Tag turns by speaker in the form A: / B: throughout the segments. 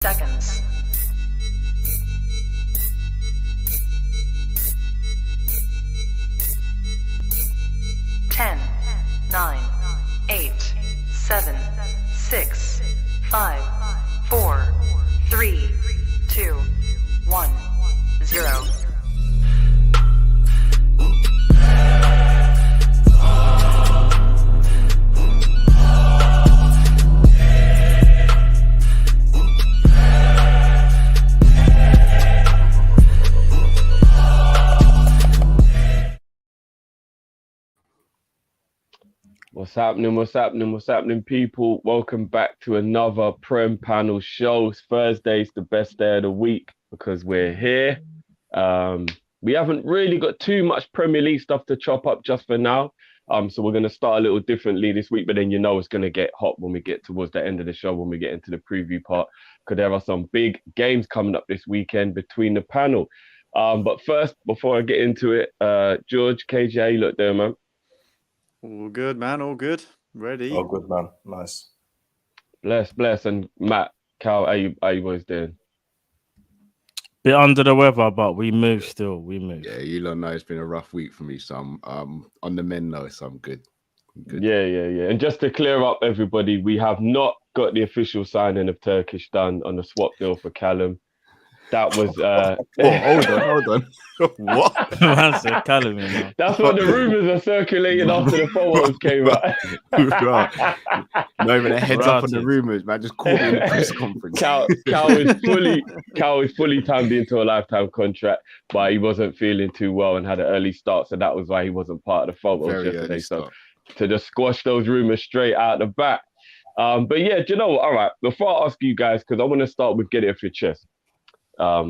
A: seconds. 10, 9, 8, 7, 6, 5, 4, 3, 2, 1, 0.
B: What's happening, people? Welcome back to another Prem panel show. Thursday's the best day of the week because we're here. We haven't really got too much Premier League stuff to chop up just for now. So we're going to start a little differently this week, but then you know it's going to get hot when we get towards the end of the show, when we get into the preview part, because there are some big games coming up this weekend between the panel. But first, before I get into it, George, KJ, how you look there, man?
C: All good, man. All good. Ready?
D: Oh, good, man. Nice.
B: Bless. And Matt, Cal, how you boys doing?
E: Bit under the weather, but we move still. We move.
F: Yeah, you don't know it's been a rough week for me, so I'm on the mend now, so I'm good.
B: Yeah. And just to clear up, everybody, we have not got the official signing of Turkish done on the swap deal for Callum. That was
F: hold on.
E: What? Man said Callum,
B: That's what the rumours are circulating after the photos came out.
F: Not even a heads up on the rumours, man. Just called me in a press conference.
B: Cal is fully timed into a lifetime contract, but he wasn't feeling too well and had an early start, so that was why he wasn't part of the photos yesterday. So to just squash those rumours straight out the back. But yeah, do you know what? All right, before I ask you guys, because I want to start with get it off your chest.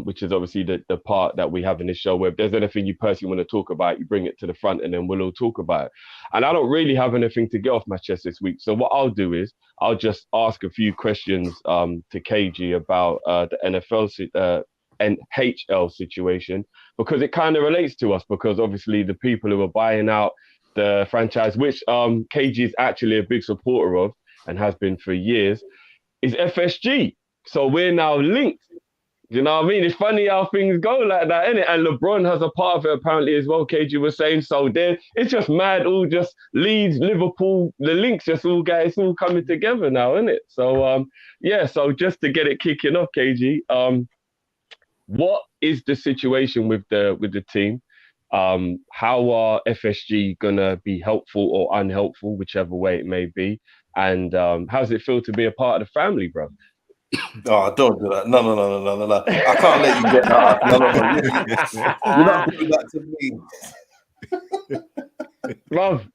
B: Which is obviously the part that we have in this show where if there's anything you personally want to talk about, you bring it to the front and then we'll all talk about it. And I don't really have anything to get off my chest this week. So what I'll do is I'll just ask a few questions to KG about the NHL situation, because it kind of relates to us, because obviously the people who are buying out the franchise, which KG is actually a big supporter of and has been for years, is FSG. So we're now linked. You know what I mean? It's funny how things go like that, isn't it? And LeBron has a part of it apparently as well, KG was saying. So then it's just mad, all just Leeds, Liverpool, the links just all it's all coming together now, isn't it? So so just to get it kicking off, KG, what is the situation with the team? How are FSG gonna be helpful or unhelpful, whichever way it may be? And how does it feel to be a part of the family, bro?
D: Oh, don't do that. No. I can't let you get that. No. You're not doing that to me.
B: Love.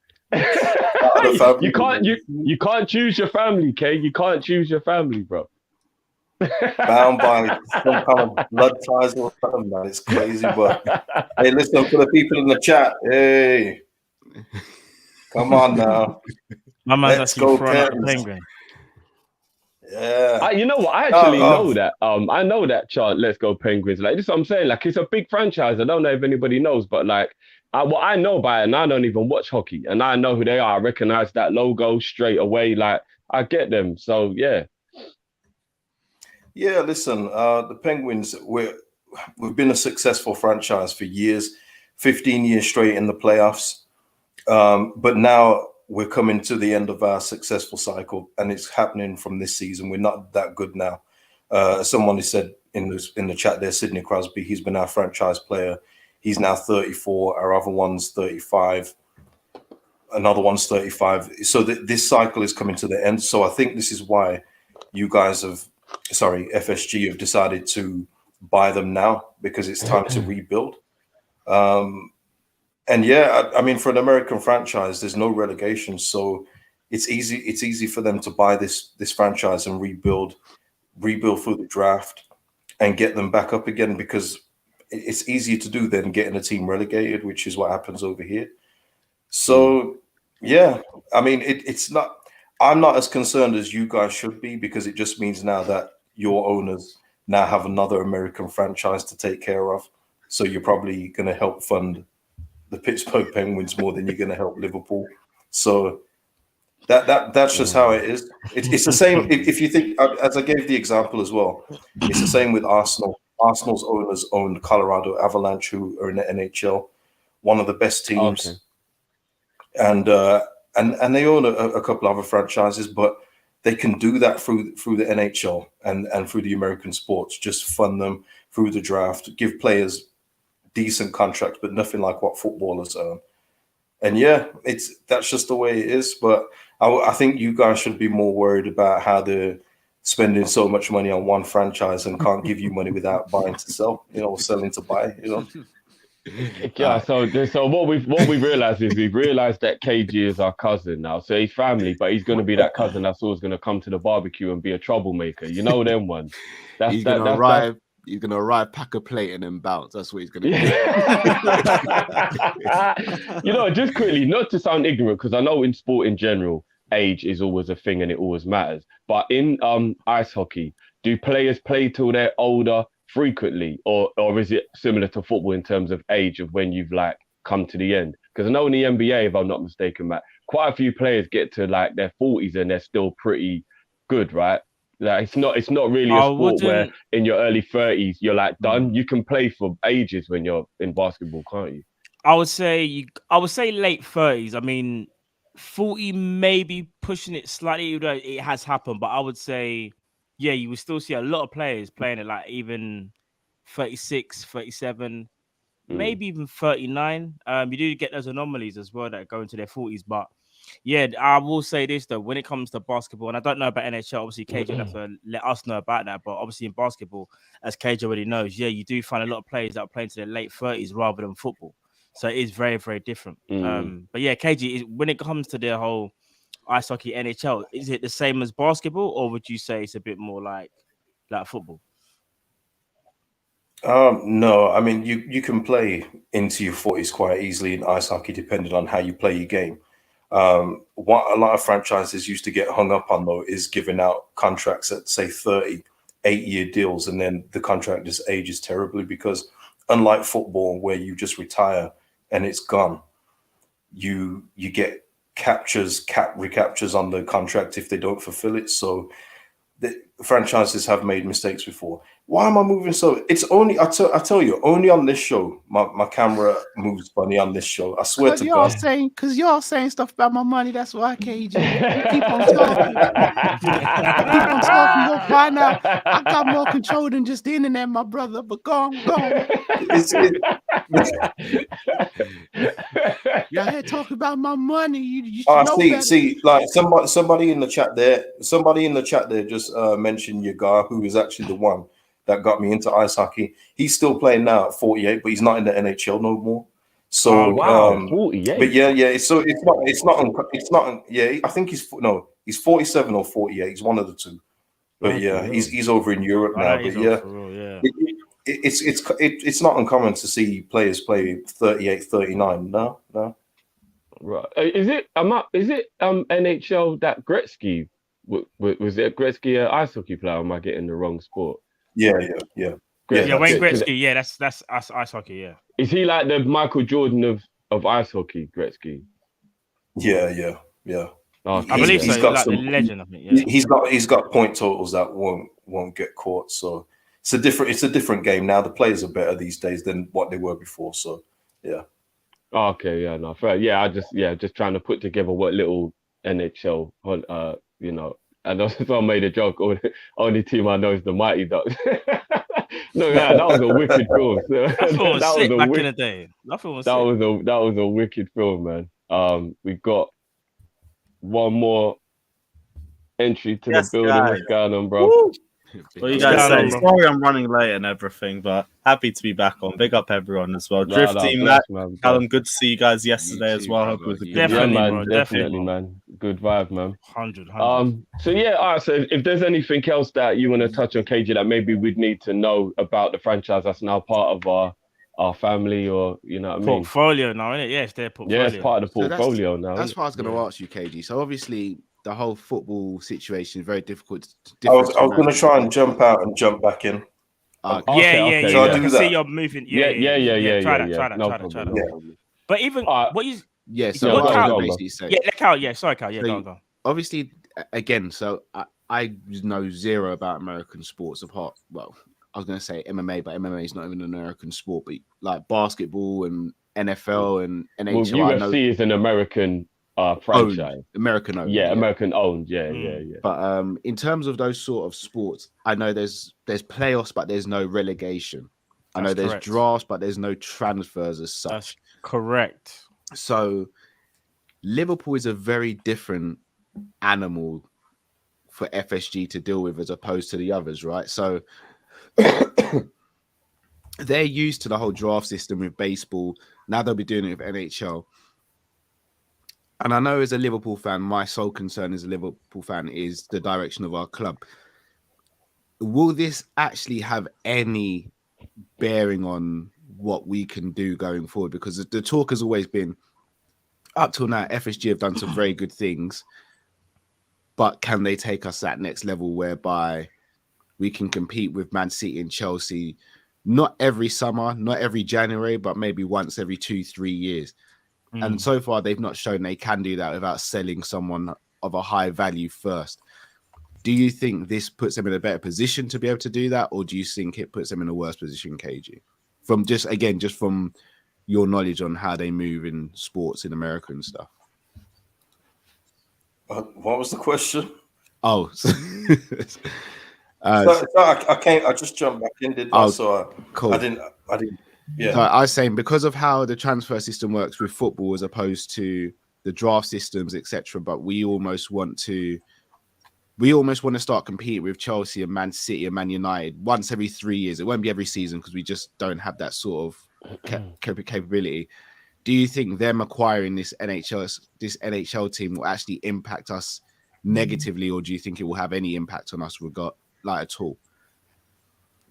B: You can't choose your family, Kay. You can't choose your family, bro.
D: Bound by some kind of blood ties or something, man. It's crazy, but hey, listen, for the people in the chat, hey, come on now.
E: My man's actually throwing out the Penguin.
D: Yeah,
B: you know what? I actually know that. I know that chant. Let's go Penguins. Like this, is what I'm saying. Like it's a big franchise. I don't know if anybody knows, but like, I know by it, and I don't even watch hockey, and I know who they are. I recognize that logo straight away. Like I get them. So yeah.
D: Yeah. Listen, the Penguins. We've been a successful franchise for years, 15 years straight in the playoffs, but now we're coming to the end of our successful cycle, and it's happening from this season. We're not that good now. Someone has said in the chat there, Sidney Crosby, he's been our franchise player. He's now 34. Our other one's 35. Another one's 35. So this cycle is coming to the end. So I think this is why FSG have decided to buy them now, because it's time to rebuild. And yeah, I mean, for an American franchise, there's no relegation, so it's easy. It's easy for them to buy this franchise and rebuild through the draft and get them back up again, because it's easier to do than getting a team relegated, which is what happens over here. So yeah, I mean, it's not. I'm not as concerned as you guys should be, because it just means now that your owners now have another American franchise to take care of. So you're probably going to help fund the Pittsburgh Penguins more than you're going to help Liverpool. So That's just how it is. It's the same. If you think, as I gave the example as well, it's the same with Arsenal. Arsenal's owners own Colorado Avalanche, who are in the NHL, one of the best teams, and they own a couple other franchises, but they can do that through the NHL and through the American sports. Just fund them through the draft, give players decent contracts, but nothing like what footballers earn. And yeah, that's just the way it is. But I think you guys should be more worried about how they're spending so much money on one franchise and can't give you money without buying to sell, or selling to buy,
B: Yeah, so what we've realized is we've realized that KG is our cousin now. So he's family, but he's going to be that cousin that's always going to come to the barbecue and be a troublemaker. You know them ones.
F: He's going to arrive. He's going to arrive, pack a plate, and then bounce. That's what he's going to do.
B: Just quickly, not to sound ignorant, because I know in sport in general, age is always a thing and it always matters. But in ice hockey, do players play till they're older frequently, or is it similar to football in terms of age of when you've come to the end? Because I know in the NBA, if I'm not mistaken, Matt, quite a few players get to their 40s and they're still pretty good, right? It's not really a sport where in your early 30s you're done. You can play for ages when you're in basketball, can't you?
E: I would say late 30s. I mean, 40 maybe pushing it slightly. It has happened, but I would say, yeah, you will still see a lot of players playing it even 36, 37, maybe even 39. You do get those anomalies as well that go into their 40s, but yeah, I will say this though, when it comes to basketball, and I don't know about NHL, obviously KJ will have to let us know about that, but obviously in basketball, as KJ already knows, yeah, you do find a lot of players that are playing to their late 30s rather than football. So it is very, very different. But yeah, KJ, when it comes to the whole ice hockey NHL, is it the same as basketball, or would you say it's a bit more like football?
D: No, I mean you can play into your 40s quite easily in ice hockey, depending on how you play your game. What a lot of franchises used to get hung up on though is giving out contracts at say 30, 8-year deals, and then the contract just ages terribly, because unlike football where you just retire and it's gone, you get recaptures on the contract if they don't fulfill it. So the franchises have made mistakes before. Why am I moving so? It's only I tell you, only on this show my camera moves funny on this show. I swear to God.
F: Because y'all saying stuff about my money. That's why I KG. Keep on talking. Keep on talking. You'll find out I got more control than just the internet, my brother. But go on. Y'all here talking about my money. You see, like somebody in the chat there. Somebody in the chat there just mentioned your guy, who is actually the one that got me into ice hockey. He's still playing now at 48, but he's not in the NHL no more. So,
B: 48.
D: But yeah. It's not. Yeah, I think he's 47 or 48. He's one of the two. But yeah, he's over in Europe now. But yeah, it's not uncommon to see players play 38, 39. No.
B: Right? Is it NHL that Gretzky? Was it Gretzky an ice hockey player? Or am I getting the wrong sport?
D: Yeah.
E: Wayne Gretzky. Yeah, that's ice hockey. Yeah.
B: Is he like the Michael Jordan of ice hockey, Gretzky?
D: Yeah.
E: I believe so. He's like the legend. I think. Yeah.
D: He's got point totals that won't get caught. So it's a different game now. The players are better these days than what they were before. So yeah.
B: Okay. Yeah. No. Fair. Yeah. Just trying to put together what little NHL. I know someone made a joke. Only team I know is the Mighty Ducks. No, that was a wicked film.
E: That was sick back in the day. That
B: was a wicked film, man. We got one more entry to the building. What's going on, bro?
G: Woo! What you guys say? Sorry, I'm running late and everything, but happy to be back on. Big up everyone as well. Drifting, Matt, Callum, good to see you guys yesterday as well. Hope it was a good
B: definitely, man. Good vibe, man.
E: 100.
B: So yeah, all right. So if there's anything else that you want to touch on, KJ, that maybe we'd need to know about the franchise that's now part of our family, or you know what I mean?
E: Portfolio now, isn't it? Yeah, it's their portfolio.
B: Yeah, it's part of the portfolio now.
F: That's what I was going to ask you, KG. So obviously, the whole football situation is very difficult.
D: I was going to try and jump out and jump back in.
E: Okay.
D: So I do that.
E: See you're moving. Yeah. Try that. But even what you...
F: Yeah, so what Cal
E: basically said. Yeah, Cal. Yeah, sorry, Cal. Yeah, go on.
H: obviously, again, so I know zero about American sports apart. Well, I was going to say MMA, but MMA is not even an American sport. But like basketball and NFL and NHL,
B: well, UFC is an American franchise.
H: American owned.
B: Yeah, American owned. Yeah.
H: But in terms of those sort of sports, I know there's playoffs, but there's no relegation. I know there's drafts, but there's no transfers as such.
E: That's correct.
H: So Liverpool is a very different animal for FSG to deal with as opposed to the others, right? So they're used to the whole draft system with baseball. Now they'll be doing it with NHL. And I know as a Liverpool fan, my sole concern as a Liverpool fan is the direction of our club. Will this actually have any bearing on what we can do going forward? Because the talk has always been, up till now, FSG have done some very good things, but can they take us that next level whereby we can compete with Man City and Chelsea, not every summer, not every January, but maybe once every 2-3 years? And so far, they've not shown they can do that without selling someone of a high value first. Do you think this puts them in a better position to be able to do that, or do you think it puts them in a worse position, KG? From just from your knowledge on how they move in sports in America and stuff.
D: What was the question?
H: Oh,
D: I can't. I just jumped back in.
H: Cool.
D: I didn't. Yeah.
H: So I was saying, because of how the transfer system works with football as opposed to the draft systems, etc. But we almost want to start competing with Chelsea and Man City and Man United once every 3 years. It won't be every season because we just don't have that sort of capability. Do you think them acquiring this NHL team will actually impact us negatively, or do you think it will have any impact on us at all?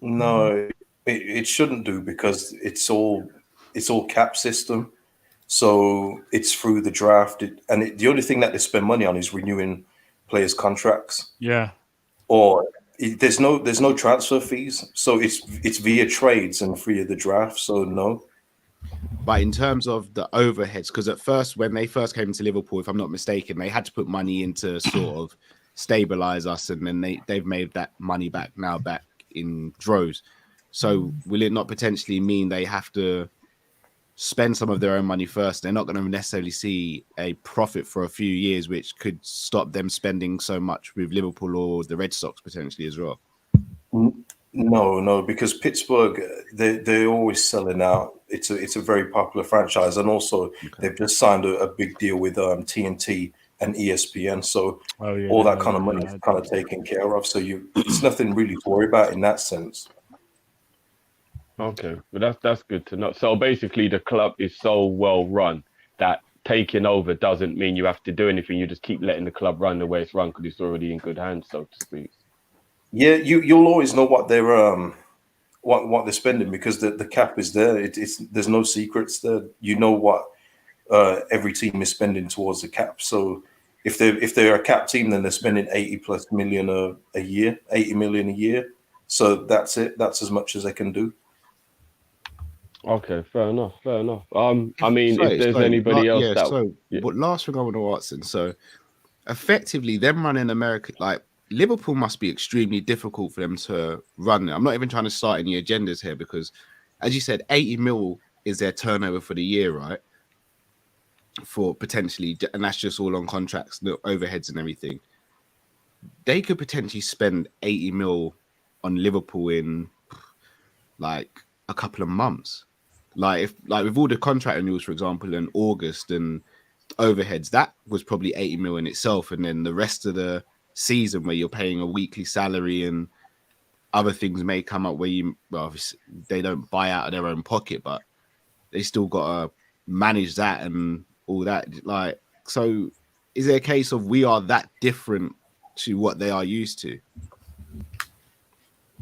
D: No, it shouldn't do, because it's all cap system. So it's through the draft, the only thing that they spend money on is renewing players' contracts.
E: Yeah.
D: Or there's no transfer fees, so it's via trades and via the draft. So no.
H: But in terms of the overheads, because at first, when they first came to Liverpool, if I'm not mistaken, they had to put money into sort of stabilize us, and then they've made that money back in droves. So will it not potentially mean they have to spend some of their own money first? They're not going to necessarily see a profit for a few years, which could stop them spending so much with Liverpool or the Red Sox potentially as well.
D: No, because Pittsburgh, they're always selling out. It's a very popular franchise, and also they've just signed a big deal with TNT and ESPN. So all that kind of money is kind of taken care of. So it's nothing really to worry about in that sense.
B: Okay, well that's good to know. So basically, the club is so well run that taking over doesn't mean you have to do anything. You just keep letting the club run the way it's run because it's already in good hands, so to speak. Yeah,
D: you'll always know what they're what they're spending, because the cap is there. There's no secrets there. You know what every team is spending towards the cap. So if they're a cap team, then they're spending 80+ million a year, 80 million a year. So that's it. That's as much as they can do.
B: Okay, fair enough. I mean, if there's anybody else
H: but last thing I want to ask then, so effectively them running America, like Liverpool must be extremely difficult for them to run. I'm not even trying to start any agendas here, because as you said, 80 mil is their turnover for the year, right? For potentially, and that's just all on contracts, the overheads and everything. They could potentially spend 80 mil on Liverpool in like a couple of months. Like with all the contract renewals, for example, in August and overheads, that was probably 80 mil in itself. And then the rest of the season where you're paying a weekly salary and other things may come up where obviously they don't buy out of their own pocket, but they still got to manage that and all that. Like, so is there a case of we are that different to what they are used to?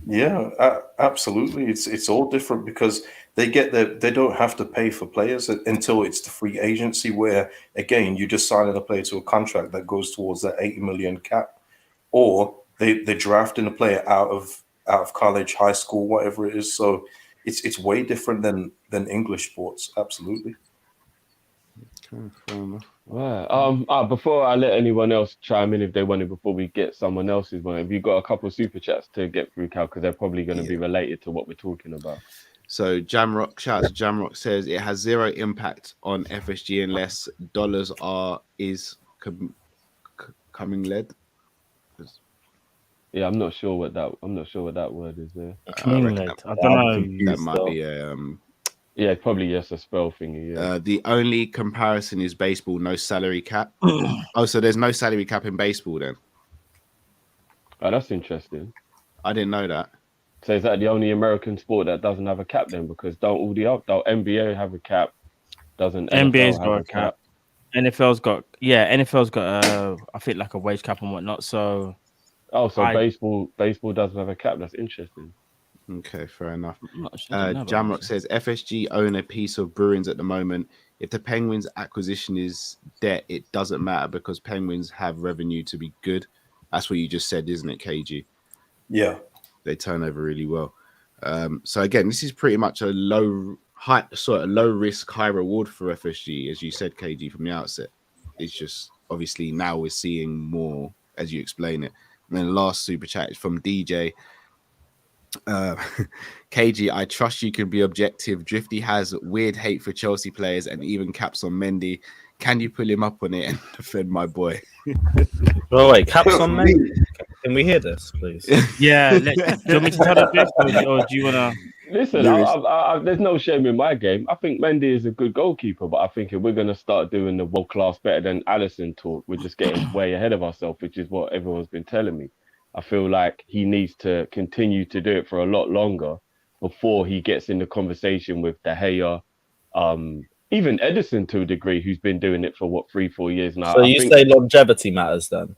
D: Yeah, absolutely. It's all different because they don't have to pay for players until it's the free agency, where again you're just signing a player to a contract that goes towards that 80 million cap, or they're drafting a player out of college, high school, whatever it is. So it's way different than English sports. Absolutely.
B: Right. Before I let anyone else chime in if they want it, before we get someone else's one, have you got a couple of super chats to get through, Cal? Because they're probably going to be related to what we're talking about.
H: So Jamrock, shout out to Jamrock, says it has zero impact on FSG unless dollars is coming led.
B: Yeah, I'm not sure what that word is there.
E: Coming led. I don't know.
H: That might be
B: yeah, probably just a spell thingy. Yeah.
H: The only comparison is baseball, no salary cap. Oh, so there's no salary cap in baseball then?
B: Oh, that's interesting.
H: I didn't know that.
B: So is that the only American sport that doesn't have a cap then? Because don't NBA have a cap? Doesn't
E: NBA's
B: NFL
E: got
B: have
E: a cap? NFL's got I think like a wage cap and whatnot. So
B: baseball doesn't have a cap. That's interesting.
H: Okay, fair enough. Jamrock says FSG own a piece of Bruins at the moment. If the Penguins acquisition is debt, it doesn't matter because Penguins have revenue to be good. That's what you just said, isn't it, KG?
D: Yeah.
H: They turn over really well. So again, this is pretty much a low risk, high reward for FSG, as you said, KG, from the outset. It's just obviously now we're seeing more as you explain it. And then the last super chat is from DJ. KG, I trust you can be objective. Drifty has weird hate for Chelsea players and even caps on Mendy. Can you pull him up on it and defend my boy?
G: Oh wait, caps on Mendy. Can we hear this, please?
E: Yeah. Do you want me to tell the or do you want to?
B: Listen, there's no shame in my game. I think Mendy is a good goalkeeper, but I think if we're going to start doing the world class better than Alisson talk, we're just getting way ahead of ourselves, which is what everyone's been telling me. I feel like he needs to continue to do it for a lot longer before he gets in the conversation with De Gea, even Edison to a degree, who's been doing it for 3-4 years now.
G: So you say longevity matters then?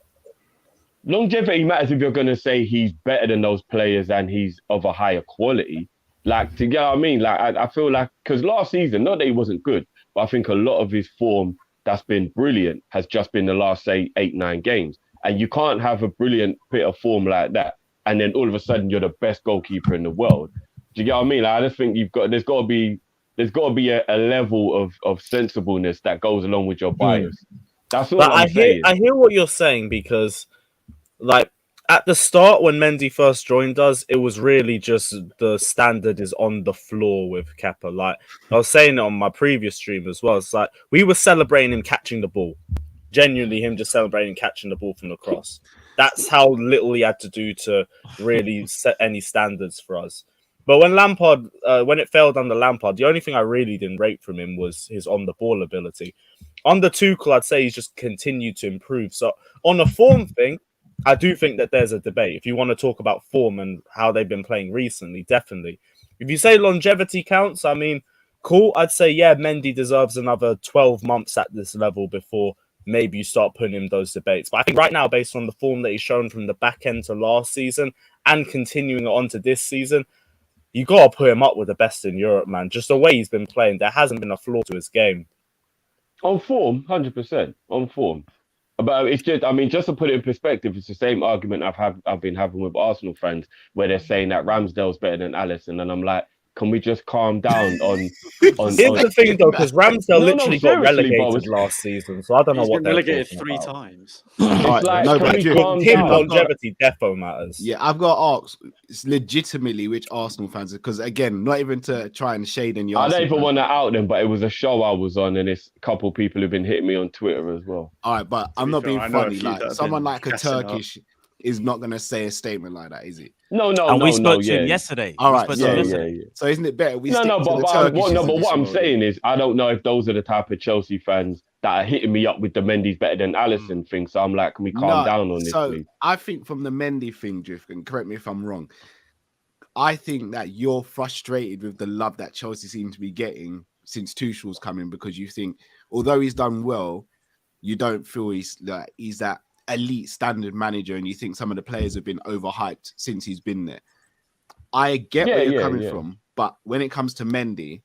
B: Longevity matters if you're going to say he's better than those players and he's of a higher quality. Like, to get what I mean? Like, I feel like, because last season, not that he wasn't good, but I think a lot of his form that's been brilliant has just been the last, say, 8-9 games. And you can't have a brilliant bit of form like that, and then all of a sudden you're the best goalkeeper in the world. Do you get what I mean? Like, I just think there's got to be a level of sensibleness that goes along with your bias. That's all I'm saying.
G: I hear what you're saying because, like, at the start when Mendy first joined us, it was really just the standard is on the floor with Kepa. Like I was saying it on my previous stream as well. It's like we were celebrating him catching the ball. Genuinely him just celebrating catching the ball from the cross. That's how little he had to do to really set any standards for us. But when Lampard, when it failed under Lampard, the only thing I really didn't rate from him was his on-the-ball ability. Under Tuchel, I'd say he's just continued to improve. So on the form thing, I do think that there's a debate. If you want to talk about form and how they've been playing recently, definitely. If you say longevity counts, I mean, cool. I'd say, yeah, Mendy deserves another 12 months at this level before maybe you start putting him those debates. But I think right now, based on the form that he's shown from the back end to last season and continuing on to this season, you got to put him up with the best in Europe, man. Just the way he's been playing, there hasn't been a flaw to his game.
B: On form, 100%. On form. But it's just, I mean, just to put it in perspective, it's the same argument I've been having with Arsenal fans where they're saying that Ramsdale's better than Alisson. And I'm like, can we just calm down on
G: Here's the thing, though, because Ramsdale literally got relegated last season, so I don't know what they're
C: relegated
G: talking
C: 3
G: about.
C: times.
G: Longevity defo matters.
H: Yeah, I've got to ask legitimately which Arsenal fans, because again, not even to try and shade any.
B: I don't even want to out them, but it was a show I was on, and it's a couple of people who've been hitting me on Twitter as well.
H: All right, but I'm not being funny. Like someone like a Turkish is not going to say a statement like that, is it?
E: No. And we spoke to him yesterday.
H: All right,
B: yeah.
H: So isn't it better?
B: But what I'm saying is, I don't know if those are the type of Chelsea fans that are hitting me up with the Mendy's better than Alisson thing. So I'm like, can we calm down on this, please?
H: I think from the Mendy thing, Drift, and correct me if I'm wrong, I think that you're frustrated with the love that Chelsea seem to be getting since Tuchel's coming, because you think, although he's done well, you don't feel he's that elite standard manager, and you think some of the players have been overhyped since he's been there. I get where you're coming from, but when it comes to Mendy,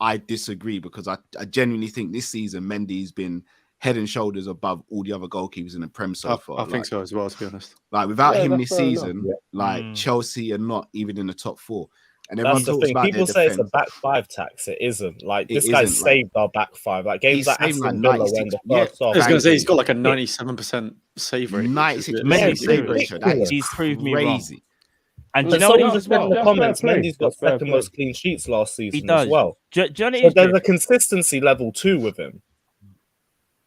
H: I disagree, because I genuinely think this season Mendy's been head and shoulders above all the other goalkeepers in the Prem so far.
C: I think so as well, to be honest.
H: Like without him this season, Chelsea are not even in the top 4. And everyone
G: That's the
H: talks
G: thing.
H: about
G: People
H: their
G: say it's a
H: defense.
G: back five tax. It isn't. Like
H: It
G: this guy's
H: isn't, like-
G: saved our back five. Like games
H: He's
G: like
H: saved,
G: Aston
H: like,
G: Villa when the
H: 96 yeah,
G: first half.
C: I was going to say he's
H: you.
C: got like a 97% save rate.
H: 96%
E: Mendy's
H: save
E: ridiculous.
H: ratio. That is
E: He's proved me wrong.
H: crazy.
E: And do
G: But
E: you know
G: someone
E: what?
G: just said in the
B: that's
G: comments,
B: fair play.
G: Mendy's got
B: That's fair
G: second
B: play.
G: most clean sheets last season
E: He does.
G: as well.
E: Johnny
G: So
E: is
G: there's a
E: drift.
G: consistency level too with him.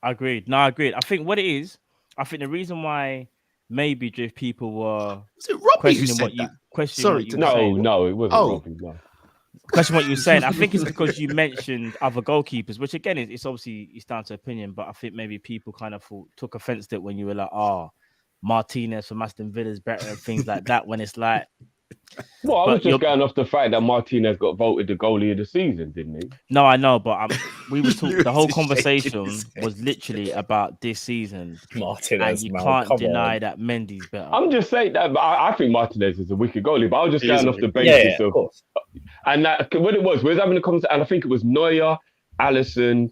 E: Agreed. No, I agreed. I think what it is, I think the reason why maybe drift people were
H: Was it Robbie who
E: questioning
H: said
E: what you
H: that?
E: questioning
H: Sorry
E: what
H: to
E: you were saying.
B: No, it wasn't
H: Oh.
B: Robbie. No.
E: Question what you were saying. I think it's because you mentioned other goalkeepers, which again it's obviously it's down to opinion, but I think maybe people kind of took offense to it when you were like, Martinez from Aston Villa is better and things like that. When it's like,
B: Well, I
E: But
B: was just
E: you're-
B: going off the fact that Martinez got voted the goalie of the season, didn't he?
E: no, I know, but we were talking. The whole
H: You're just shaking
E: conversation
H: his head.
E: was literally about this season, and
G: Martinez,
E: you
G: man,
E: can't
G: come
E: deny
G: on.
E: that Mendy's better.
B: I'm just saying that, but I think Martinez is a wicked goalie. But I was just
C: He is
B: going
C: a
B: off the
C: wicked-
B: basis
G: Of
B: of,
G: course.
B: and that what it was, we was having a conversation, and I think it was Neuer, Alisson,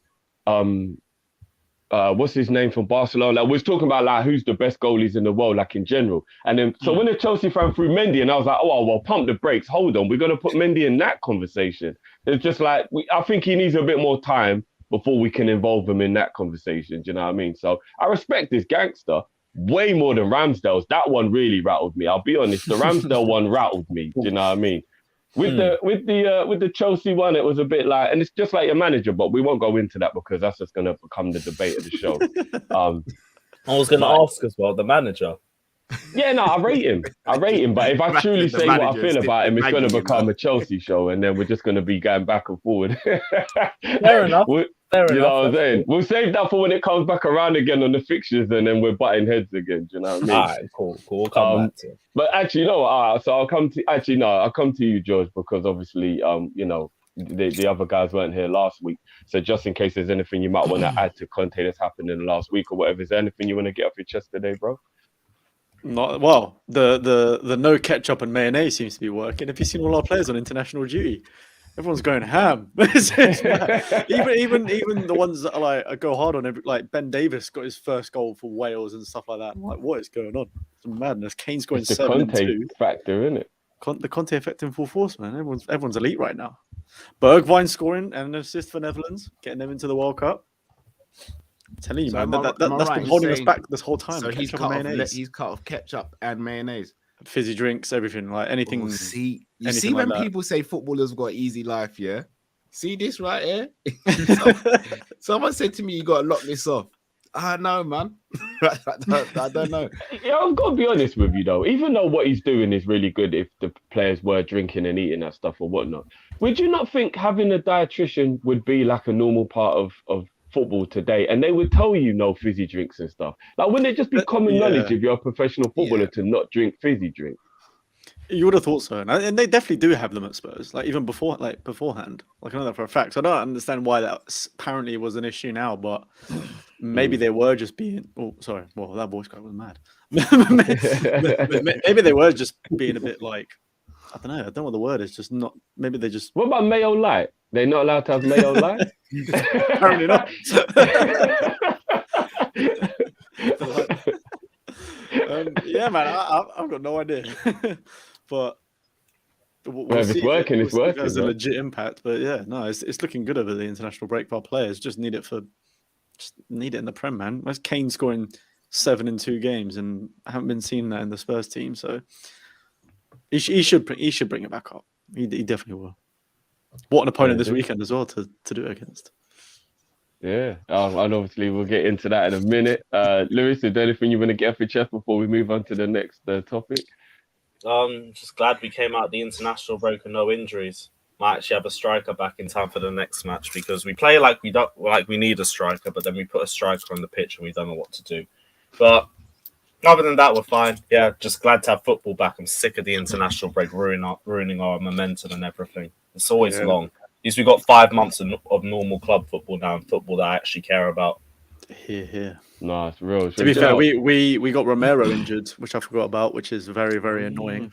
B: what's his name from Barcelona? Like, we was talking about like who's the best goalies in the world, like in general. And then so when the Chelsea fan threw Mendy, and I was like, oh well, pump the brakes. Hold on, we're gonna put Mendy in that conversation. It's just like I think he needs a bit more time before we can involve him in that conversation. Do you know what I mean? So I respect this gangster way more than Ramsdale's. That one really rattled me. I'll be honest. The Ramsdale one rattled me. Do you know what I mean? With the Chelsea one, it was a bit like, and it's just like your manager, but we won't go into that because that's just going to become the debate of the show.
G: I was going to ask as well, the manager.
B: Yeah, no, I rate him. But if I truly
H: The
B: say what I
H: manager
B: feel
H: is
B: about him, it's going to
H: nagging him,
B: become
H: man.
B: a Chelsea show, and then we're just going to be going back and forward.
G: Fair enough. Fair
B: You
G: enough.
B: know what I'm saying? We'll save that for when it comes back around again on the fixtures, and then we're butting heads again. Do you know what I mean?
G: All right, cool. We'll come back to it.
B: But actually, you know what? So I'll come to you, George, because obviously, the other guys weren't here last week. So just in case there's anything you might want to add to Conte that's happened in the last week or whatever, is there anything you want to get off your chest today, bro?
C: Not well. The no ketchup and mayonnaise seems to be working. Have you seen all our players on international duty? Everyone's going ham. even the ones that are like go hard on like Ben Davis got his first goal for Wales and stuff like that. I'm like, what is going on? It's madness. Kane's going
B: It's the
C: 7 and
B: Conte
C: 2.
B: factor, isn't it?
C: The Conte effect in full force, man. Everyone's elite right now. Bergwijn scoring and an assist for Netherlands, getting them into the World Cup. I'm telling you,
H: So
C: man,
H: am I
C: that's
H: right
C: been
H: in
C: holding us
H: saying-
C: back this whole time.
H: So
C: Ketchup and mayonnaise,
H: he's cut off ketchup and mayonnaise.
C: fizzy drinks, everything, like anything.
H: Oh, see, you
C: anything
H: see
C: like
H: when
C: that.
H: people say footballers got easy life, yeah? See this right here? Someone said to me, you got to lock this off. I know, man. I don't know.
B: Yeah, I've got to be honest with you though. Even though what he's doing is really good, if the players were drinking and eating that stuff or whatnot, would you not think having a dietitian would be like a normal part of football today? And they would tell you no fizzy drinks and stuff. Like, wouldn't it just be common knowledge if you're a professional footballer to not drink fizzy drinks?
C: You would have thought so, and they definitely do have them at Spurs. Like even beforehand. Like I know that for a fact. So I don't understand why that apparently was an issue now, but maybe they were just being. Oh, sorry. Well, that voice guy was mad. Maybe they were just being a bit like. I don't know. I don't know what the word is. Just not. Maybe they just.
B: What about Mayo Light? They're not allowed to have Mayo Light?
C: Apparently not. Yeah, man. I've got no idea. But
B: If it's working, it's working.
C: There's a
B: man.
C: legit impact, but yeah, no, it's looking good over the international break for our players. Just need it in the Prem, man. That's Kane scoring 7 in 2 games, and I haven't been seeing that in the Spurs team. So he should bring it back up. He definitely will. What an opponent this weekend as well to do it against.
B: Yeah, and obviously we'll get into that in a minute. Lewis, is there anything you want to get off your chest before we move on to the next topic?
G: Just glad we came out the international break with no injuries. Might actually have a striker back in time for the next match because we play like we need a striker, but then we put a striker on the pitch and we don't know what to do. But other than that, we're fine. Yeah, just glad to have football back. I'm sick of the international break ruining our momentum and everything. It's always long. At least we've got 5 months of normal club football now and football that I actually care about.
C: Here.
B: No, it's real.
C: To be fair, we got Romero injured, which I forgot about, which is very, very annoying.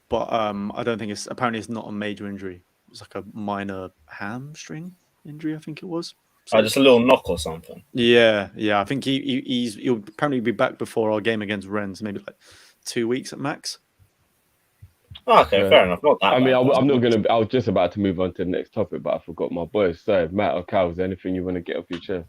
C: But I don't think it's not a major injury. It's like a minor hamstring injury, I think it was.
G: So just a little knock or something.
C: Yeah. I think he'll apparently be back before our game against Rennes, maybe like 2 weeks at max.
G: Okay, fair enough. Not that
B: I mean,
G: bad.
B: I'm not gonna. I was just about to move on to the next topic, but I forgot my boys. So, Matt or Cal, is there anything you want to get off your chest?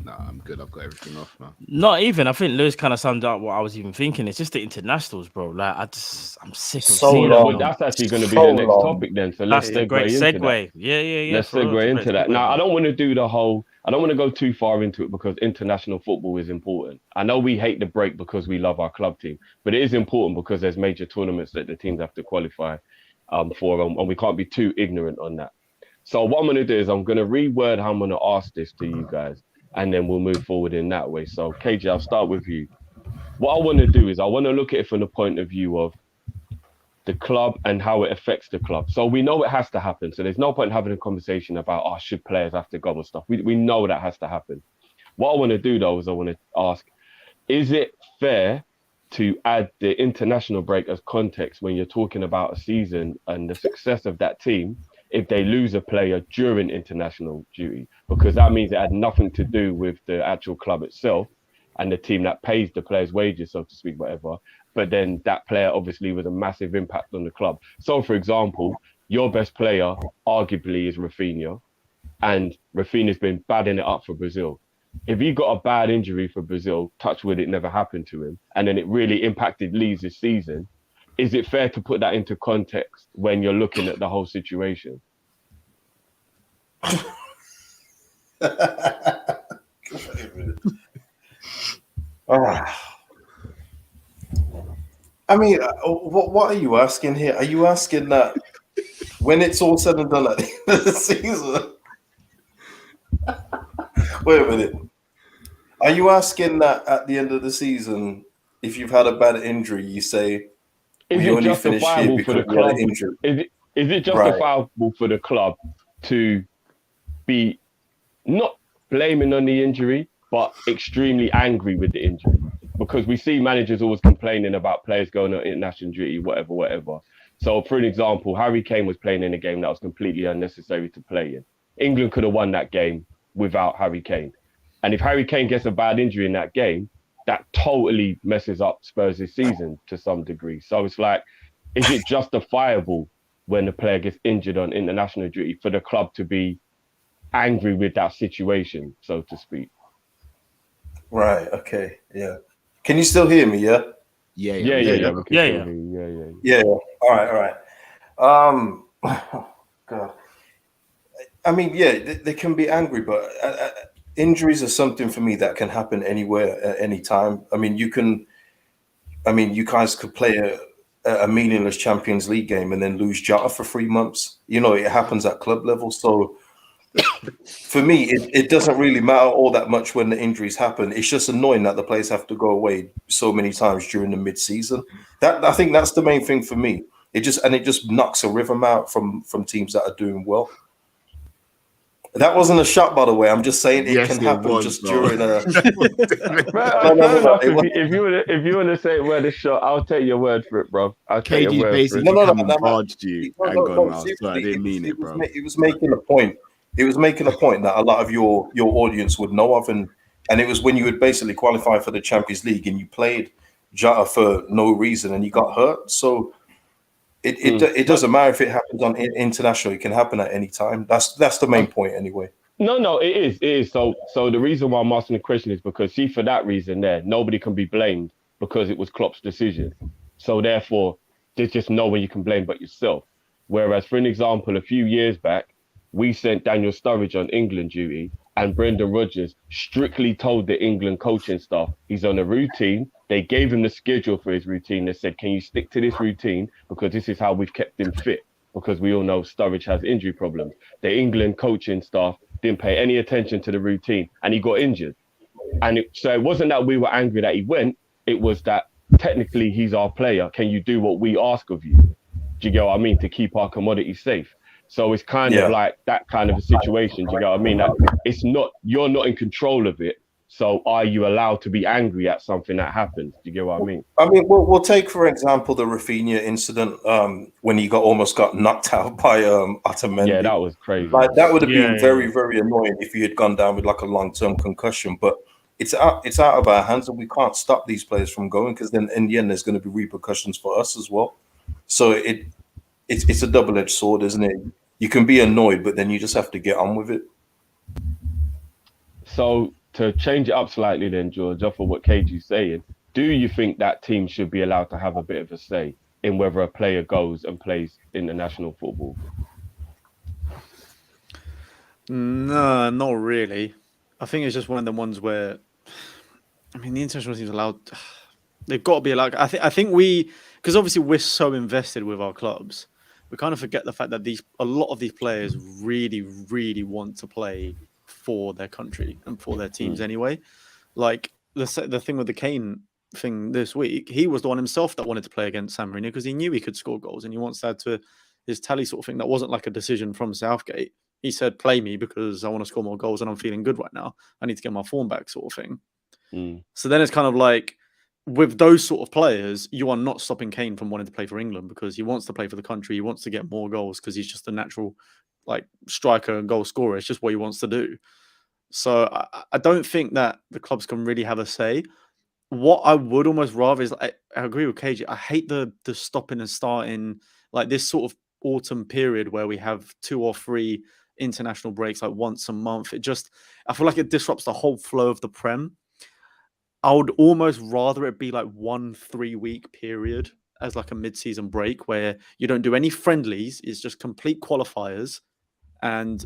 H: No, I'm good. I've got everything off now.
E: Not even. I think Lewis kind of summed up what I was even thinking. It's just the internationals, bro. Like I'm sick of seeing
B: Well,
E: them.
B: that's actually going to be the next topic then. So let's
E: That's a
B: segue
E: great
B: into
E: segue.
B: that.
E: Yeah.
B: Let's segue into that. Now, I don't want to do the whole. I don't want to go too far into it because international football is important. I know we hate the break because we love our club team, but it is important because there's major tournaments that the teams have to qualify for, and we can't be too ignorant on that. So what I'm going to do is I'm going to reword how I'm going to ask this to you guys, and then we'll move forward in that way. So, KJ, I'll start with you. What I want to do is I want to look at it from the point of view of the club and how it affects the club. So we know it has to happen. So there's no point in having a conversation about, should players have to go and stuff. We know that has to happen. What I want to do, though, is I want to ask, is it fair to add the international break as context when you're talking about a season and the success of that team if they lose a player during international duty? Because that means it had nothing to do with the actual club itself and the team that pays the players' wages, so to speak, whatever. But then that player obviously was a massive impact on the club. So, for example, your best player arguably is Rafinha, and Rafinha's been badding it up for Brazil. If he got a bad injury for Brazil, touch wood, it never happened to him, and then it really impacted Leeds this season, is it fair to put that into context when you're looking at the whole situation?
D: I mean, what are you asking here? Are you asking that when it's all said and done at the end of the season? Wait a minute. Are you asking that at the end of the season, if you've had a bad injury, you say,
B: Is it justifiable for the club? Is it justifiable for the club to be not blaming on the injury, but extremely angry with the injury? Because we see managers always complaining about players going on international duty, whatever. So, for an example, Harry Kane was playing in a game that was completely unnecessary to play in. England could have won that game without Harry Kane. And if Harry Kane gets a bad injury in that game, that totally messes up Spurs' season to some degree. So it's like, is it justifiable when the player gets injured on international duty for the club to be angry with that situation, so to speak?
D: Right. Okay. Yeah. Can you still hear me? Yeah.
B: Yeah.
D: All right. God. I mean, yeah, they can be angry, but injuries are something for me that can happen anywhere at any time. I mean, you guys could play a meaningless Champions League game and then lose Jota for 3 months. You know, it happens at club level. So for me, it doesn't really matter all that much when the injuries happen. It's just annoying that the players have to go away so many times during the mid-season. That, I think that's the main thing for me. It just knocks a rhythm out from teams that are doing well. That wasn't a shot, by the way. I'm just saying it can happen just during a.
B: If you want to say word of shot, I'll take your word for it, bro. I'll take your word for it.
H: No. Barged you so I didn't mean it, bro.
D: It was making a point. It was making a point that a lot of your audience would know of, and it was when you would basically qualify for the Champions League and you played Jota for no reason and you got hurt. So it doesn't matter if it happens on international; it can happen at any time. That's the main point, anyway.
B: No, it is. So the reason why I'm asking the question is because, see, for that reason there, nobody can be blamed because it was Klopp's decision. So therefore, there's just no one you can blame but yourself. Whereas, for an example, a few years back, we sent Daniel Sturridge on England duty, and Brendan Rodgers strictly told the England coaching staff he's on a routine. They gave him the schedule for his routine. They said, can you stick to this routine? Because this is how we've kept him fit. Because we all know Sturridge has injury problems. The England coaching staff didn't pay any attention to the routine, and he got injured. And so it wasn't that we were angry that he went. It was that technically he's our player. Can you do what we ask of you? Do you get what I mean? To keep our commodity safe. So it's kind of like that kind of a situation. Do you get what I mean? That it's not, you're not in control of it. So are you allowed to be angry at something that happens? Do you get what I mean?
D: I mean, we'll take, for example, the Rafinha incident when he almost got knocked out by Otamendi.
B: Yeah, that was crazy.
D: Like, that would have been very, very annoying if he had gone down with like a long-term concussion. But it's out of our hands, and we can't stop these players from going, because then in the end, there's going to be repercussions for us as well. So it's a double-edged sword, isn't it? You can be annoyed, but then you just have to get on with it.
B: So to change it up slightly then, George, off of what KG's saying, do you think that team should be allowed to have a bit of a say in whether a player goes and plays international football?
C: No, not really. I think it's just one of the ones where, I mean, the international team's allowed. They've got to be allowed. I think because obviously we're so invested with our clubs, we kind of forget the fact that a lot of these players really, really want to play for their country and for their teams anyway. Like the thing with the Kane thing this week, he was the one himself that wanted to play against San Marino because he knew he could score goals and he wants to add to his tally sort of thing. That wasn't like a decision from Southgate. He said, play me because I want to score more goals and I'm feeling good right now. I need to get my form back sort of thing. So then it's kind of like, with those sort of players, you are not stopping Kane from wanting to play for England because he wants to play for the country. He wants to get more goals because he's just a natural like striker and goal scorer. It's just what he wants to do. So I don't think that the clubs can really have a say. What I would almost rather is, I agree with KG. I hate the stopping and starting, like this sort of autumn period where we have 2 or 3 international breaks like once a month. I feel like it disrupts the whole flow of the Prem. I would almost rather it be like 1 3-week period as like a mid-season break where you don't do any friendlies. It's just complete qualifiers. And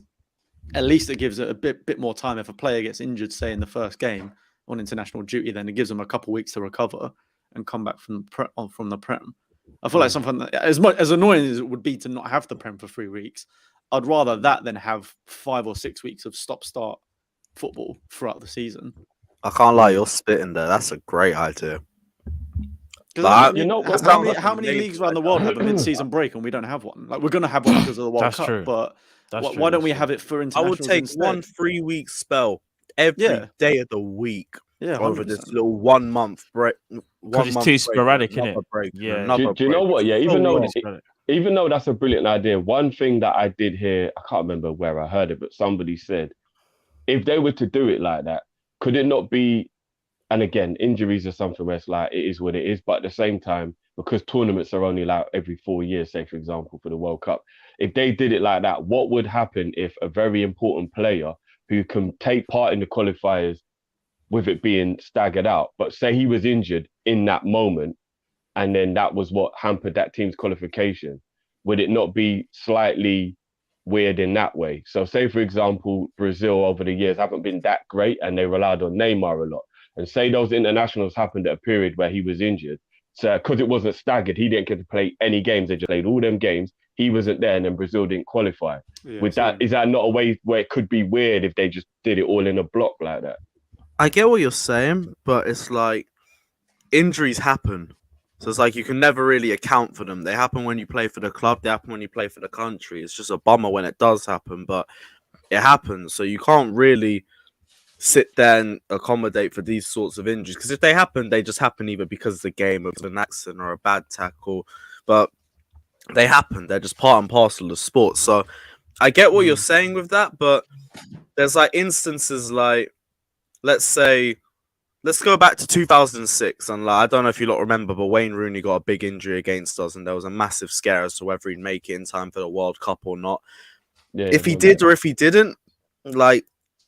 C: at least it gives it a bit more time. If a player gets injured, say in the first game on international duty, then it gives them a couple of weeks to recover and come back from the Prem. I feel like something that, as annoying as it would be to not have the Prem for 3 weeks, I'd rather that than have 5 or 6 weeks of stop-start football throughout the season.
G: I can't lie, you're spitting there. That's a great idea.
C: How many leagues around the world have a mid-season break and we don't have one? Like, we're going to have one because of the World Cup,
E: true.
C: But why don't we have it for internationals?
G: I would take
C: instead?
G: 1 3-week spell every day of the week over
C: 100%.
G: this little 1 month break.
E: Because it's too sporadic, isn't it?
B: Do you know what? Yeah, even though that's a brilliant idea, one thing that I did hear, I can't remember where I heard it, but somebody said, if they were to do it like that, could it not be, and again, injuries are something where it's like, it is what it is, but at the same time, because tournaments are only allowed every 4 years, say, for example, for the World Cup, if they did it like that, what would happen if a very important player who can take part in the qualifiers with it being staggered out, but say he was injured in that moment, and then that was what hampered that team's qualification, would it not be slightly weird in that way? So say, for example, Brazil over the years haven't been that great and they relied on Neymar a lot. And say those internationals happened at a period where he was injured. So because it wasn't staggered, he didn't get to play any games. They just played all them games. He wasn't there and then Brazil didn't qualify. Is that not a way where it could be weird if they just did it all in a block like that?
G: I get what you're saying, but it's like injuries happen. So it's like you can never really account for them. They happen when you play for the club. They happen when you play for the country. It's just a bummer when it does happen, but it happens. So you can't really sit there and accommodate for these sorts of injuries. Because if they happen, they just happen either because of the game, of an accident or a bad tackle. But they happen. They're just part and parcel of sport. So I get what you're saying with that, but there's like instances like, let's go back to 2006, and like, I don't know if you lot remember, but Wayne Rooney got a big injury against us, and there was a massive scare as to whether he'd make it in time for the World Cup or not. If he did or if he didn't, like,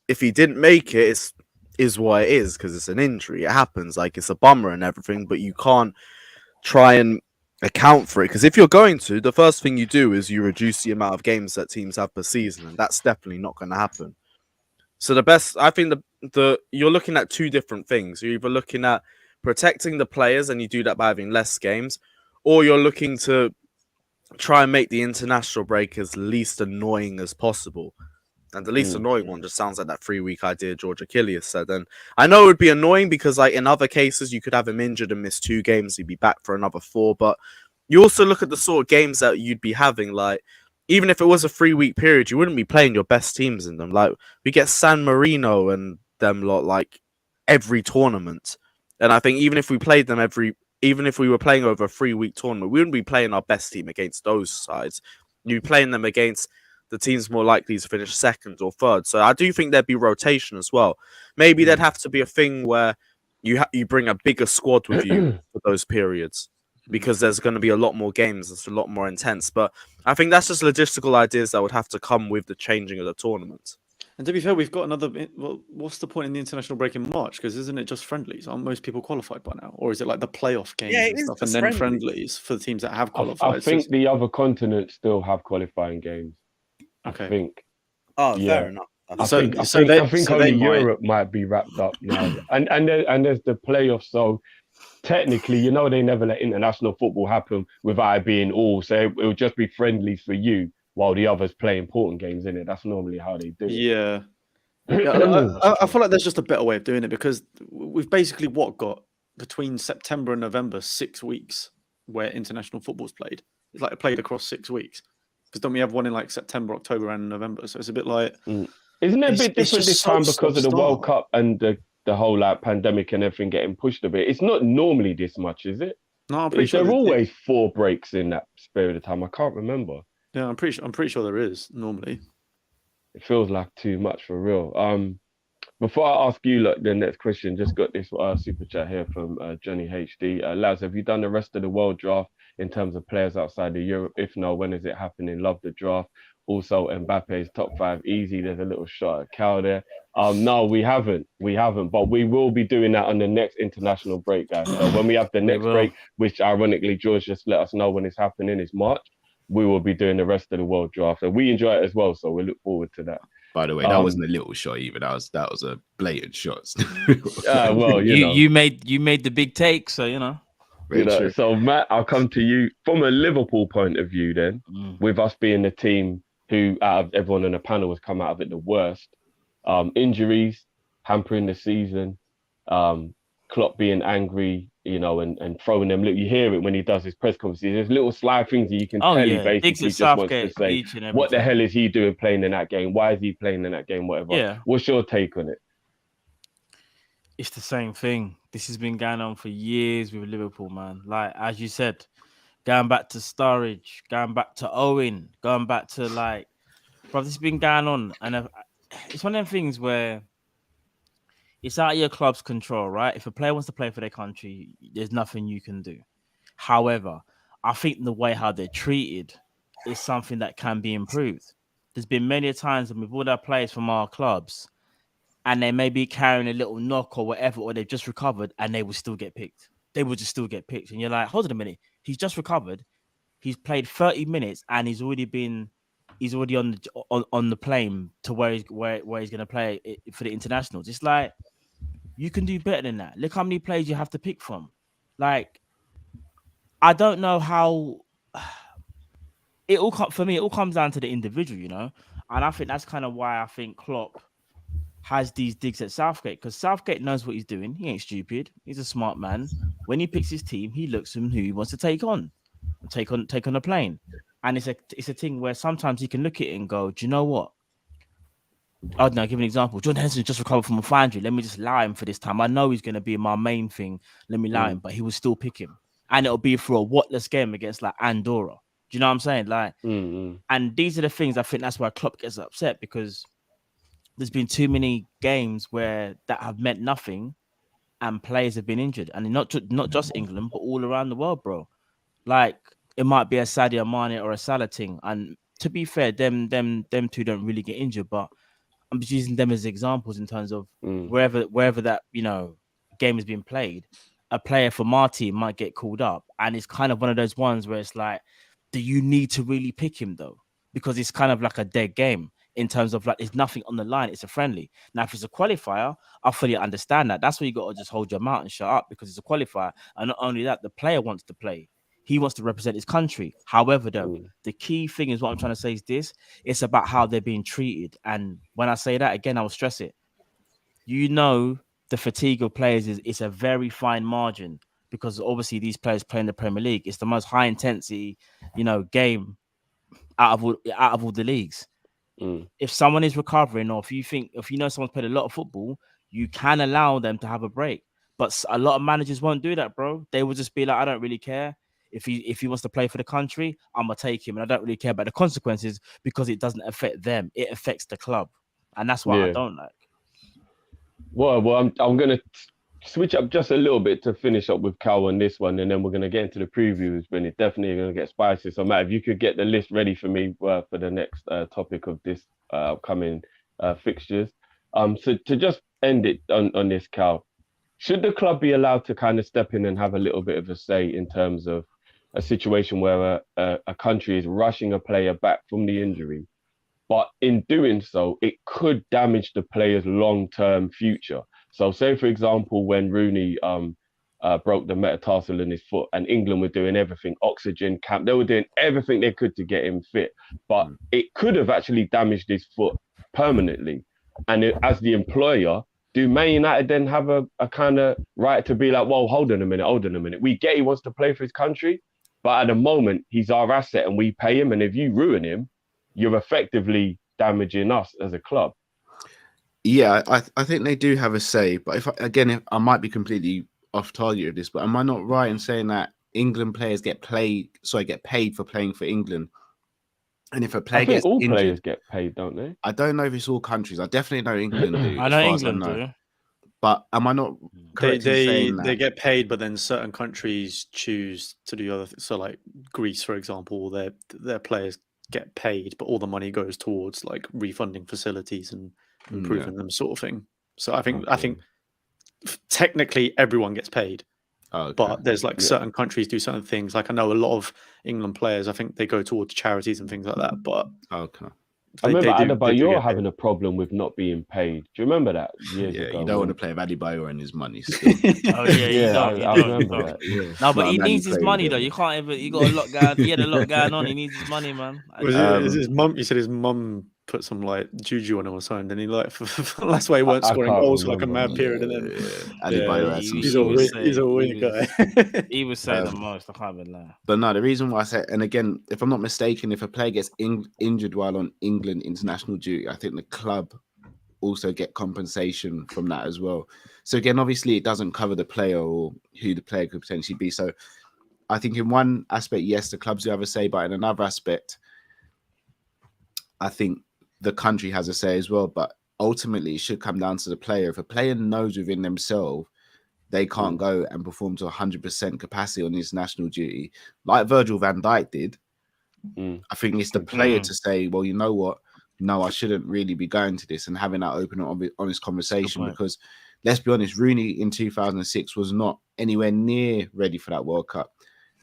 G: if he didn't make it, is what it is, because it's an injury. It happens. Like, it's a bummer and everything, but you can't try and account for it, because if you're going to, the first thing you do is you reduce the amount of games that teams have per season, and that's definitely not going to happen. So I think you're looking at 2 different things. You're either looking at protecting the players, and you do that by having less games, or you're looking to try and make the international break as least annoying as possible. And the least annoying one just sounds like that 3-week idea George Achillea said. And I know it would be annoying because, like, in other cases, you could have him injured and miss 2 games. He'd be back for another 4. But you also look at the sort of games that you'd be having, like, even if it was a 3-week period, you wouldn't be playing your best teams in them. Like, we get San Marino and them lot, like, every tournament. And I think even if we played them even if we were playing over a 3-week tournament, we wouldn't be playing our best team against those sides. You'd be playing them against the teams more likely to finish 2nd or 3rd. So I do think there'd be rotation as well. Maybe there'd have to be a thing where you bring a bigger squad with you for those periods. because there's going to be a lot more games. It's a lot more intense. But I think that's just logistical ideas that would have to come with the changing of the tournament.
C: And to be fair, we've got another. Well, what's the point in the international break in March? Because isn't it just friendlies? Aren't most people qualified by now, or is it like the playoff games and stuff, and then friendlies for the teams that have qualified?
B: I think the other continents still have qualifying games.
C: Okay.
B: I think.
G: Oh,
B: Yeah.
G: fair enough.
B: I think only Europe might be wrapped up now, and there's the playoffs. So technically, they never let international football happen without it being all. So it will just be friendlies for you while the others play important games in it. That's normally how they do it.
C: Yeah. I feel like there's just a better way of doing it, because we've basically got between September and November 6 weeks where international football's played. It's like played across 6 weeks. Because don't we have one in like September, October, and November? So it's a bit like.
B: Isn't it a bit different this time because of the World Cup and the whole like pandemic and everything getting pushed a bit? It's not normally this much, is it?
C: No, I'm pretty sure
B: there are always 4 breaks in that period of time. I can't remember.
C: Yeah, I'm pretty sure there is normally.
B: It feels like too much for real. Before I ask you the next question, just got this super chat here from Johnny HD. Lads, have you done the rest of the world draft in terms of players outside of Europe? If no, when is it happening? Love the draft. Also, Mbappe's top 5 easy. There's a little shot at Cal there. No, we haven't, but we will be doing that on the next international break, guys. So when we have the next break, which ironically George just let us know when it's happening, is March, we will be doing the rest of the world draft, and we enjoy it as well. So we look forward to that.
H: By the way, that wasn't a little shot either. That was a blatant shot.
B: Well,
E: you made the big take, so
B: So Matt, I'll come to you from a Liverpool point of view. Then, with us being the team who, out of everyone on the panel, has come out of it the worst. Injuries hampering the season. Klopp being angry, and throwing them. Look, you hear it when he does his press conferences. There's little sly things that you can tell he basically just wants to say, what the hell is he doing playing in that game? Why is he playing in that game? Whatever.
E: Yeah.
B: What's your take on it?
E: It's the same thing. This has been going on for years with Liverpool, man. Like, as you said, going back to Sturridge, going back to Owen, going back to bro, this has been going on. And it's one of them things where it's out of your club's control, right? If a player wants to play for their country, there's nothing you can do. However, I think the way how they're treated is something that can be improved. There's been many times when we've all our players from our clubs and they may be carrying a little knock or whatever, or they've just recovered and they will still get picked. They will just still get picked. And you're like, hold on a minute. He's just recovered. He's played 30 minutes and he's already on the plane to where he's going to play for the internationals. It's like, you can do better than that. Look how many players you have to pick from. Like, I don't know how for me, it all comes down to the individual, And I think that's kind of why I think Klopp has these digs at Southgate, because Southgate knows what he's doing. He ain't stupid. He's a smart man. When he picks his team, he looks at who he wants to take on a plane. And it's a thing where sometimes he can look at it and go, do you know what? I don't know, give an example. John Henson just recovered from a fine injury. Let me just allow him for this time. I know he's going to be my main thing. Let me allow him, but he will still pick him. And it'll be for a whatless game against Andorra. Do you know what I'm saying? And these are the things I think that's why Klopp gets upset, because there's been too many games where that have meant nothing and players have been injured. And not just England, but all around the world, bro. It might be a Sadio Mane or a Salah thing. And to be fair, them two don't really get injured, but I'm just using them as examples in terms of wherever that game has been played, a player from our team might get called up, and it's kind of one of those ones where it's like, do you need to really pick him though? Because it's kind of like a dead game in terms of there's nothing on the line. It's a friendly. Now, if it's a qualifier, I fully understand that. That's where you got to just hold your mouth and shut up, because it's a qualifier, and not only that, the player wants to play. He wants to represent his country. However, though, the key thing is what I'm trying to say is this. It's about how they're being treated. And when I say that, again, I will stress it. The fatigue of players is a very fine margin, because obviously these players play in the Premier League. It's the most high intensity, game out of all the leagues. If someone is recovering, or if you know someone's played a lot of football, you can allow them to have a break. But a lot of managers won't do that, bro. They will just be like, I don't really care. If he wants to play for the country, I'm going to take him. And I don't really care about the consequences, because it doesn't affect them. It affects the club. And that's what I don't like.
B: Well, I'm going to switch up just a little bit to finish up with Cal on this one, and then we're going to get into the previews, but it's definitely going to get spicy. So, Matt, if you could get the list ready for me for the next topic of this upcoming fixtures. So to just end it on this, Cal, should the club be allowed to kind of step in and have a little bit of a say in terms of a situation where a country is rushing a player back from the injury, but in doing so, it could damage the player's long-term future? So say, for example, when Rooney broke the metatarsal in his foot and England were doing everything, oxygen camp, they were doing everything they could to get him fit, but it could have actually damaged his foot permanently. And as the employer, do Man United then have a kind of right to be like, well, hold on a minute. We get he wants to play for his country, but at the moment, he's our asset and we pay him. And if you ruin him, you're effectively damaging us as a club.
H: Yeah, I think they do have a say. But if I might be completely off target with this, but am I not right in saying that England players get paid for playing for England? And if a player gets
B: all
H: injured,
B: players get paid, don't they?
H: I don't know if it's all countries. I definitely know England do.
E: I know England do.
H: But am I not correct in saying that?
C: They get paid, but then certain countries choose to do other things. So, like Greece, for example, their players get paid, but all the money goes towards like refunding facilities and improving them, sort of thing. So I think technically everyone gets paid.
H: Okay.
C: But there's like certain countries do certain things. Like I know a lot of England players, I think they go towards charities and things like that. But
H: okay.
B: I remember Adebayor having a problem with not being paid. Do you remember that? Years ago,
H: you don't want to play with Adebayor and his money.
E: Oh yeah,
B: I remember that. Yeah.
E: No, but he needs his money though. You can't even. You got a lot going. He had a lot going on. He needs his money, man.
C: Is his mum? You said his mum put some like juju on him or something. Then he like that's why he weren't scoring goals for like a mad period. And then
H: Adebayor had some.
C: He's a weird guy.
E: He was saying the most. I can't even lie.
H: But no, the reason why I said, and again, if I'm not mistaken, if a player gets injured while on England international duty, I think the club also get compensation from that as well. So again, obviously, it doesn't cover the player or who the player could potentially be. So I think in one aspect, yes, the clubs do have a say, but in another aspect, I think the country has a say as well. But ultimately, it should come down to the player. If a player knows within themselves they can't go and perform to 100% capacity on international duty, like Virgil van Dijk did, I think it's the player to say, well, you know what? No, I shouldn't really be going to this, and having that open and honest conversation. Because let's be honest, Rooney in 2006 was not anywhere near ready for that World Cup,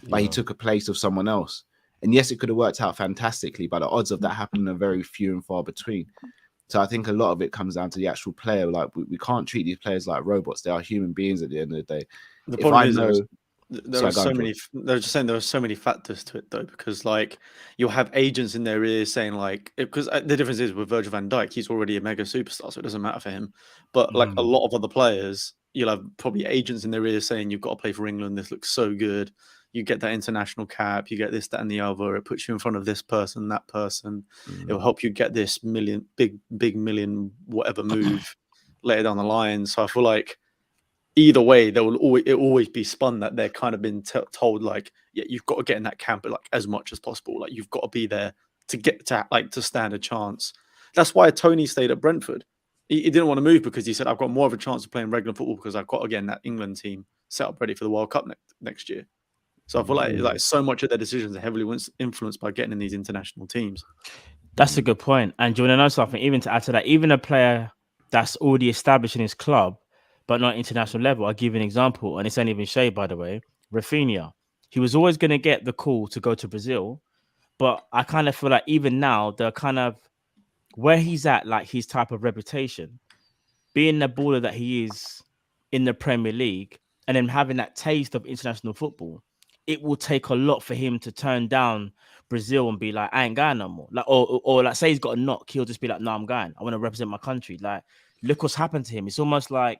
H: but he took a place of someone else. And yes, it could have worked out fantastically, but the odds of that happening are very few and far between. So I think a lot of it comes down to the actual player. Like we can't treat these players like robots. They are human beings at the end of the day.
C: The problem is there are so many. They're just saying there are so many factors to it though, because like you'll have agents in their ears saying like, because the difference is with Virgil van Dijk, he's already a mega superstar, so it doesn't matter for him. But like a lot of other players, you'll have probably agents in their ears saying you've got to play for England. This looks so good. You get that international cap, you get this, that, and the other. It puts you in front of this person, that person. It'll help you get this big million, whatever move later down the line. So I feel like either way, it will always be spun that they're kind of been told like, yeah, you've got to get in that camp like as much as possible. Like you've got to be there to get to stand a chance. That's why Tony stayed at Brentford. He didn't want to move because he said, I've got more of a chance of playing regular football because I've got, again, that England team set up ready for the World Cup next year. So I feel like so much of their decisions are heavily influenced by getting in these international teams.
E: That's a good point. And do you want to know something? Even to add to that, even a player that's already established in his club, but not international level, I'll give you an example. And it's only even shade, by the way. Rafinha. He was always going to get the call to go to Brazil. But I kind of feel like even now, the kind of where he's at, like his type of reputation, being the baller that he is in the Premier League, and then having that taste of international football, it will take a lot for him to turn down Brazil and be like, I ain't going no more. Like, or like, say he's got a knock, he'll just be like, no, I'm going. I want to represent my country. Like, look what's happened to him. It's almost like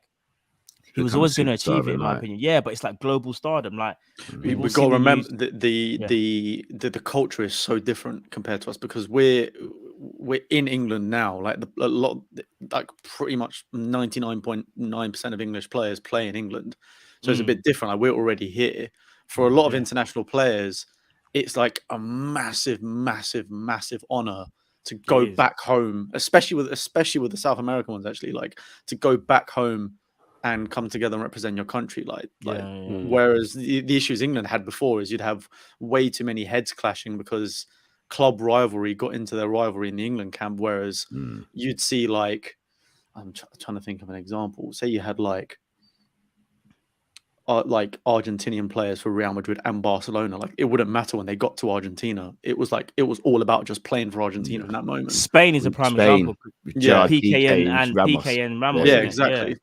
E: he was always going to achieve it, in my opinion. Yeah, but it's like global stardom. Like,
C: we've got to remember the culture is so different compared to us because we're in England now. Like pretty much 99.9% of English players play in England, so it's a bit different. Like we're already here. For a lot of international players, it's like a massive honor to go back home, especially with the South American ones. Actually, like to go back home and come together and represent your country.
E: Yeah.
C: Whereas the issues England had before is you'd have way too many heads clashing because club rivalry got into their rivalry in the England camp. Whereas you'd see like, I'm trying to think of an example. Say you had like Argentinian players for Real Madrid and Barcelona. Like, it wouldn't matter when they got to Argentina. It was all about just playing for Argentina in that moment.
E: Spain is a prime example.
H: Yeah,
E: PK and Ramos.
C: Yeah, exactly.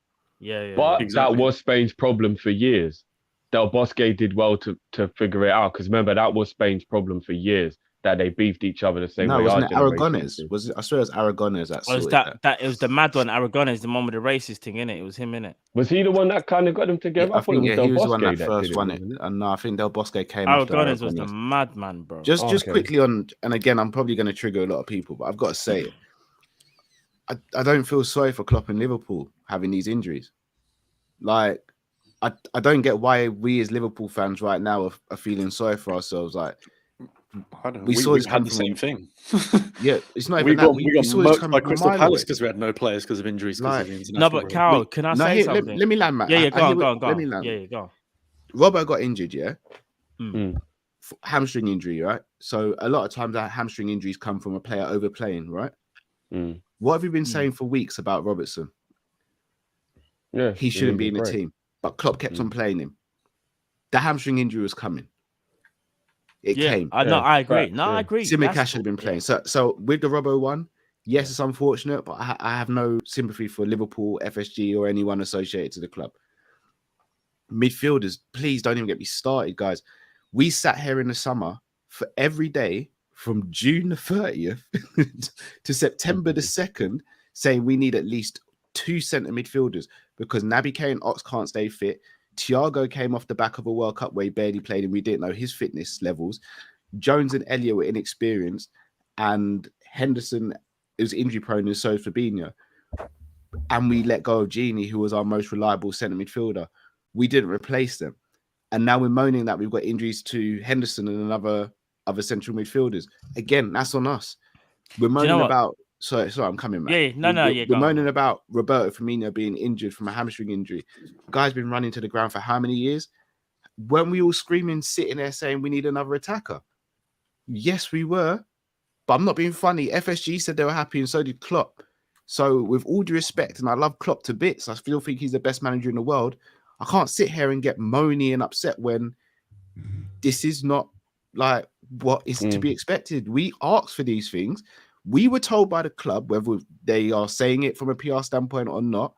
E: Yeah.
B: But
C: exactly.
B: that was Spain's problem for years. Del Bosque did well to figure it out, because remember, that was Spain's problem for years, that they beefed each other the same way.
H: Wasn't it
B: our generation
H: Aragonés?
B: did.
H: I swear it was Aragonés that
E: It was
H: sorted that.
E: it was the mad one. Aragonés, the one with the racist thing in it. It was him in it.
B: Was he the one that kind of got them together?
H: I think
B: thought it
H: he was the
B: Del
H: one that
B: Bosque
H: first
B: did
H: won it.
B: wasn't
H: And no, I think Del Bosque came after
E: Aragonés was the
H: Aragonés.
E: madman, bro.
H: Just
B: Okay.
H: quickly on, and again, I'm probably going to trigger a lot of people, but I've got to say it. I don't feel sorry for Klopp and Liverpool having these injuries. Like, I don't get why we as Liverpool fans right now are feeling sorry for ourselves. Like,
C: I don't know.
H: We saw this
C: had
H: come
C: the
H: from-
C: same thing.
H: yeah, it's not
C: we
H: even
C: got
H: that.
C: we got
H: saw this
C: murked
H: coming
C: by
H: from a
C: Crystal
H: mile
C: Palace
H: away.
C: because we had no players because of injuries.
H: Like-
C: Because
E: No, but Carl, can I say something?
H: Let me land, Matt.
E: Yeah, go on.
H: Let me land.
E: Yeah, go.
H: Robert got injured, yeah?
E: Mm.
H: Hamstring injury, right? So a lot of times that hamstring injuries come from a player overplaying, right?
B: Mm.
H: What have you been saying for weeks about Robertson?
B: Yeah,
H: He shouldn't be in the
B: great.
H: team, but Klopp kept on playing him. The hamstring injury was coming. It came.
E: I agree.
B: Fact,
E: No, I
B: yeah.
E: agree.
H: Simicast
E: That's
H: should have been
E: cool.
H: playing. So with the Robbo one, yes, it's unfortunate, but I have no sympathy for Liverpool, FSG, or anyone associated to the club. Midfielders, please don't even get me started, guys. We sat here in the summer for every day from June the 30th to September the 2nd saying we need at least 2 centre midfielders because Naby K and Ox can't stay fit. Thiago came off the back of a World Cup where he barely played and we didn't know his fitness levels. Jones and Elliott were inexperienced, and Henderson is injury prone, and so is Fabinho. And we let go of Gini, who was our most reliable centre midfielder. We didn't replace them. And now we're moaning that we've got injuries to Henderson and other central midfielders. Again, that's on us. We're moaning about... Sorry, I'm coming, man. We're moaning about Roberto Firmino being injured from a hamstring injury. Guy's been running to the ground for how many years? Weren't we all screaming, sitting there saying we need another attacker? Yes, we were. But I'm not being funny. FSG said they were happy and so did Klopp. So with all due respect, and I love Klopp to bits, I still think he's the best manager in the world. I can't sit here and get moany and upset when this is not like what is to be expected. We asked for these things. We were told by the club, whether they are saying it from a PR standpoint or not,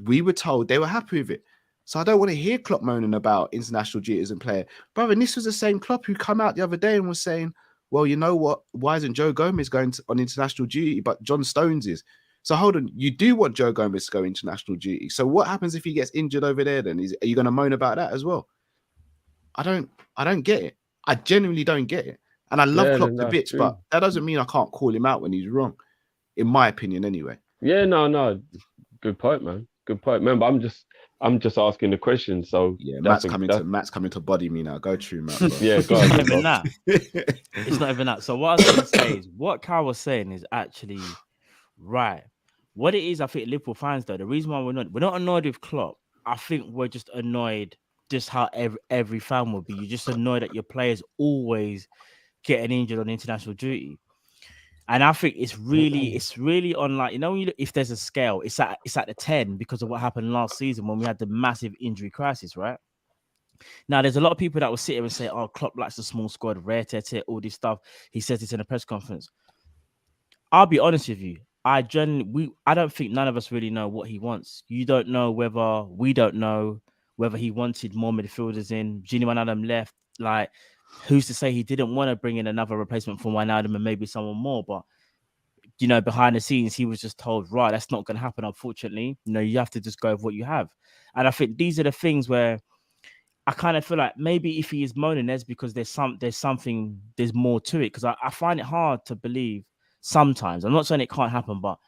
H: we were told they were happy with it. So I don't want to hear Klopp moaning about international duties and player. Brother, and this was the same Klopp who come out the other day and was saying, well, you know what? Why isn't Joe Gomez going on international duty, but John Stones is? So hold on, you do want Joe Gomez to go international duty. So what happens if he gets injured over there then? Are you going to moan about that as well? I don't get it. I genuinely don't get it. And I love Klopp to bits, but that doesn't mean I can't call him out when he's wrong, in my opinion anyway.
B: Yeah, no. Good point, man. Good point. Remember, I'm just asking the question. So
H: yeah, Matt's coming to body me now. Go true, Matt.
B: Yeah, go
E: It's
B: on.
E: not even that. It's not even that. So what I was going to say is what Kyle was saying is actually right. What it is, I think Liverpool fans though, the reason why we're not annoyed with Klopp. I think we're just annoyed just how every fan would be. You're just annoyed that your players always getting injured on international duty. And I think it's really on, like, you know, when if there's a scale, it's at the 10 because of what happened last season when we had the massive injury crisis, right? Now, there's a lot of people that will sit here and say, oh, Klopp likes the small squad, rare tete, all this stuff. He says this in a press conference. I'll be honest with you. I don't think none of us really know what he wants. We don't know whether he wanted more midfielders in. Gini Wijnaldum left. Like, who's to say he didn't want to bring in another replacement for Wijnaldum and maybe someone more? But, you know, behind the scenes, he was just told, right, that's not going to happen, unfortunately. You know, you have to just go with what you have. And I think these are the things where I kind of feel like maybe if he is moaning, that's because there's more to it. Because I find it hard to believe sometimes. I'm not saying it can't happen, but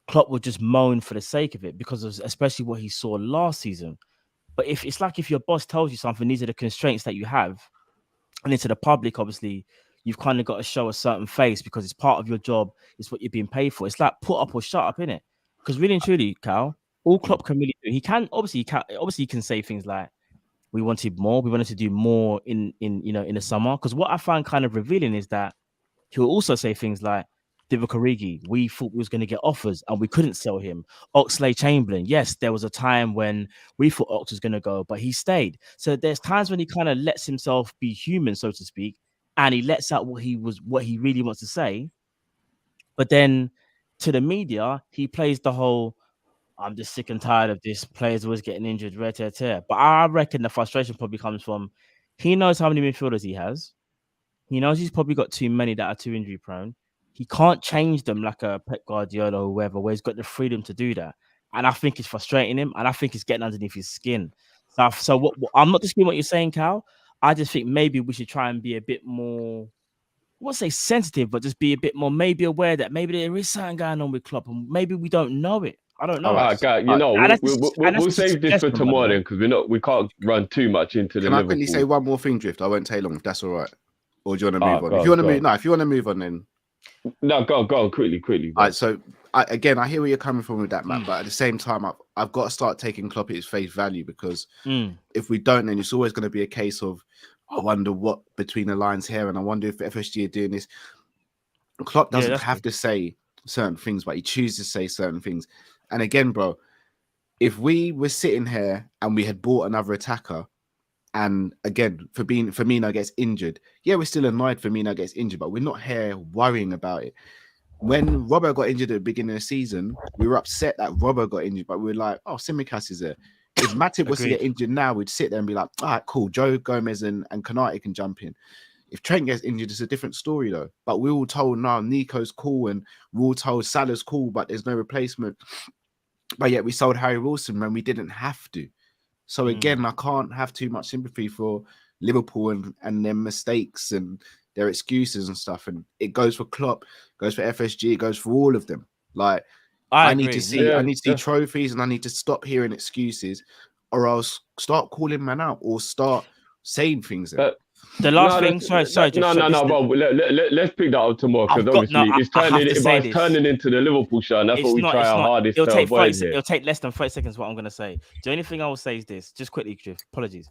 E: Klopp would just moan for the sake of it because of especially what he saw last season. But if it's like if your boss tells you something, these are the constraints that you have, and into the public, obviously, you've kind of got to show a certain face because it's part of your job. It's what you're being paid for. It's like put up or shut up, innit? Because really and truly, Cal, all Klopp can really do, he can say things like, we wanted more, we wanted to do more in the summer. Because what I find kind of revealing is that he'll also say things like, Divock Origi, we thought we was going to get offers and we couldn't sell him. Oxlade-Chamberlain, yes, there was a time when we thought Ox was going to go, but he stayed. So there's times when he kind of lets himself be human, so to speak, and he lets out what he really wants to say. But then to the media, he plays the whole, I'm just sick and tired of this. Players always getting injured, But I reckon the frustration probably comes from, he knows how many midfielders he has. He knows he's probably got too many that are too injury prone. He can't change them like a Pep Guardiola or whoever, where he's got the freedom to do that. And I think it's frustrating him, and I think it's getting underneath his skin. So what I'm not disputing what you're saying, Cal. I just think maybe we should try and be a bit more, I won't say sensitive, but just be a bit more maybe aware that maybe there is something going on with Klopp, and maybe we don't know it. I don't know.
B: All right, guys, we'll save this for tomorrow then, because we can't run too much into the Liverpool.
H: Can I quickly say one more thing, Drift? I won't take long if that's all right. Or do you want to move on? If you want to move on, then
B: no, go on quickly.
H: All right, so I hear where you're coming from with that, man. But at the same time, I've got to start taking Klopp at his face value, because if we don't, then it's always going to be a case of, I wonder what between the lines here, and I wonder if FSG are doing this. Klopp doesn't have to say certain things, but he chooses to say certain things. And again, bro, if we were sitting here and we had bought another attacker, and again, Firmino gets injured, we're still annoyed Firmino gets injured, but we're not here worrying about it. When Robbo got injured at the beginning of the season, we were upset that Robbo got injured, but we were like, oh, Tsimikas is there. If Matip was to get injured now, we'd sit there and be like, all right, cool, Joe Gomez and Konate can jump in. If Trent gets injured, it's a different story, though. But we're all told now Nico's cool, and we're all told Salah's cool, but there's no replacement. But yet we sold Harry Wilson when we didn't have to. So again, I can't have too much sympathy for Liverpool and their mistakes and their excuses and stuff. And it goes for Klopp, goes for FSG, it goes for all of them. Like, I need to see trophies, and I need to stop hearing excuses, or else start calling man out or start saying things.
E: The last thing, sorry.
B: Well, let's pick that up tomorrow, because obviously it's turning into the Liverpool show, and that's what we try our hardest to avoid here.
E: It'll take less than 30 seconds. What I'm going to say. The only thing I will say is this, just quickly, Drift. Apologies.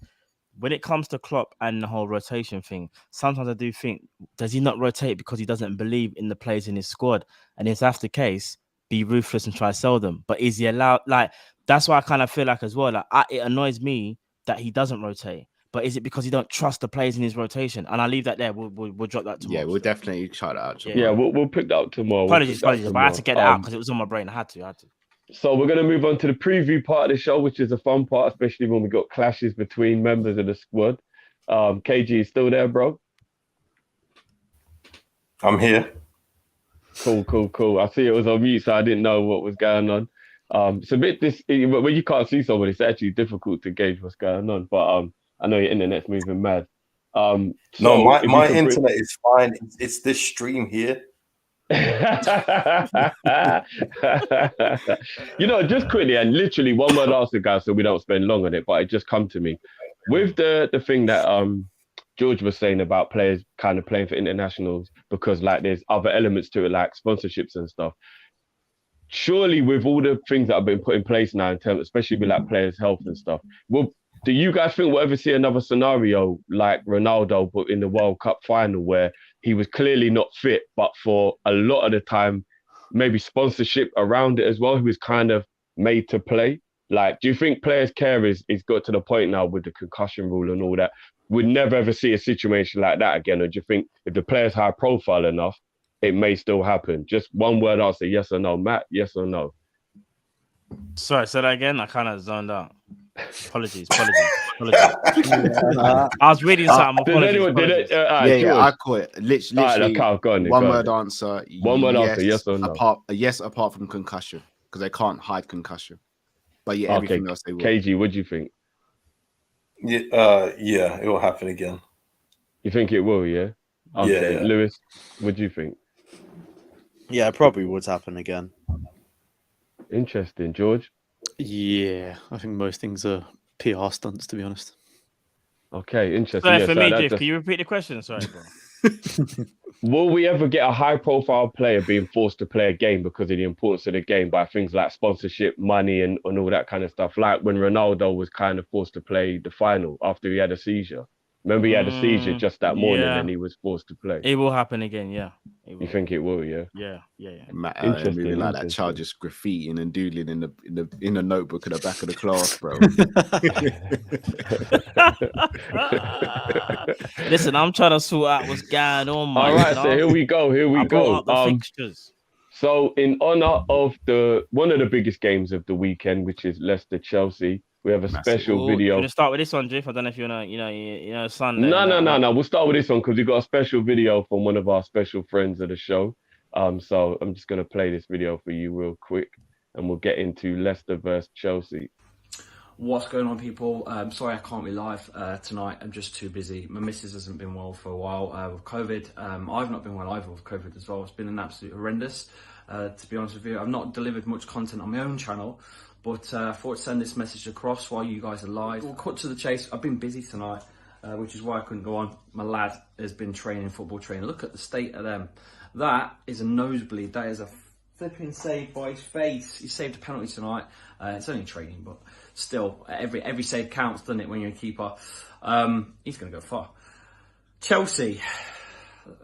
E: When it comes to Klopp and the whole rotation thing, sometimes I do think, does he not rotate because he doesn't believe in the players in his squad? And if that's the case, be ruthless and try to sell them. But is he allowed? Like, that's why I kind of feel like as well. Like, it annoys me that he doesn't rotate. But is it because he don't trust the players in his rotation? And I'll leave that there. We'll drop that tomorrow.
H: Yeah, we'll definitely try that out.
B: Yeah, we'll pick that up tomorrow.
E: Apologies, but I had to get that out because it was on my brain. I had to.
B: So we're going to move on to the preview part of the show, which is a fun part, especially when we got clashes between members of the squad. KG is still there, bro?
D: I'm here.
B: Cool. I see it was on mute, so I didn't know what was going on. It's a bit when you can't see somebody, it's actually difficult to gauge what's going on. But I know your internet's moving mad.
D: No, my internet is fine. It's this stream here.
B: Just quickly and literally one word answer, guys, so we don't spend long on it, but it just come to me with the thing that George was saying about players kind of playing for internationals because like there's other elements to it, like sponsorships and stuff. Surely with all the things that have been put in place now in terms, especially with like players' health and stuff, do you guys think we'll ever see another scenario like Ronaldo but in the World Cup final where he was clearly not fit, but for a lot of the time, maybe sponsorship around it as well, he was kind of made to play? Like, do you think players' care is got to the point now with the concussion rule and all that, we'd never ever see a situation like that again? Or do you think if the player's high profile enough, it may still happen? Just one word answer, yes or no. Matt, yes or no?
E: Sorry, say that again. I kind of zoned out. Apologies. I was reading something.
H: I caught it. Literally, one word answer.
B: One word answer, yes or no.
H: Apart from concussion, because they can't hide concussion. But everything else they will.
B: KG, what do you think?
D: Yeah, it will happen again.
B: You think it will? Yeah. Okay. Yeah. Lewis, what do you think?
I: Yeah, it probably would happen again.
B: Interesting, George.
C: Yeah, I think most things are PR stunts, to be honest.
B: Okay, interesting.
E: Sorry, for me, Jeff, can you repeat the question? Sorry, bro.
B: Will we ever get a high-profile player being forced to play a game because of the importance of the game by things like sponsorship, money, and all that kind of stuff? Like when Ronaldo was kind of forced to play the final after he had a seizure. Remember, he had a seizure just that morning, and he was forced to play.
E: It will happen again, yeah.
B: You think it will, yeah?
E: Yeah.
B: Interesting.
H: Moving like that child just graffitiing and doodling in the notebook at the back of the class, bro.
E: Listen, I'm trying to sort out what's going on, man.
B: All right, so here we go.
E: The fixtures.
B: So in honor of one of the biggest games of the weekend, which is Leicester Chelsea, we have a special video.
E: We're gonna start with this one, Jeff. I don't know if you know, Sunday.
B: No. We'll start with this one because we've got a special video from one of our special friends of the show. So I'm just gonna play this video for you real quick, and we'll get into Leicester versus Chelsea.
J: What's going on, people? Sorry I can't be live tonight. I'm just too busy. My missus hasn't been well for a while with COVID. I've not been well either with COVID as well. It's been an absolute horrendous. To be honest with you, I've not delivered much content on my own channel, but I thought to send this message across while you guys are live. We'll cut to the chase. I've been busy tonight, which is why I couldn't go on. My lad has been football training. Look at the state of them. That is a nosebleed. That is a flipping save by his face. He saved a penalty tonight. It's only training, but still, every save counts, doesn't it, when you're a keeper? He's going to go far. Chelsea.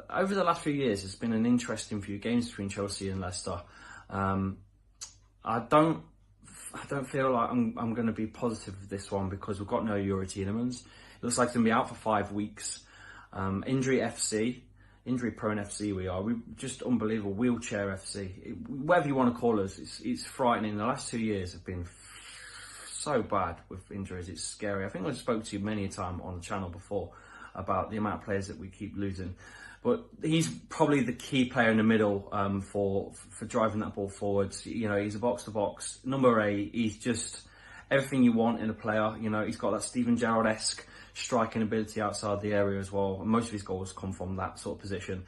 J: Over the last few years, it's been an interesting few games between Chelsea and Leicester. I don't feel like I'm going to be positive with this one because we've got no Youri Tielemans. It looks like it's going to be out for 5 weeks. Injury prone FC we are. We're just unbelievable. Wheelchair FC. Whatever you want to call us, it's frightening. The last 2 years have been so bad with injuries. It's scary. I think I spoke to you many a time on the channel before about the amount of players that we keep losing. But he's probably the key player in the middle for driving that ball forwards. You know, he's a box-to-box. Number 8, he's just everything you want in a player. You know, he's got that Steven Gerrard-esque striking ability outside the area as well. And most of his goals come from that sort of position.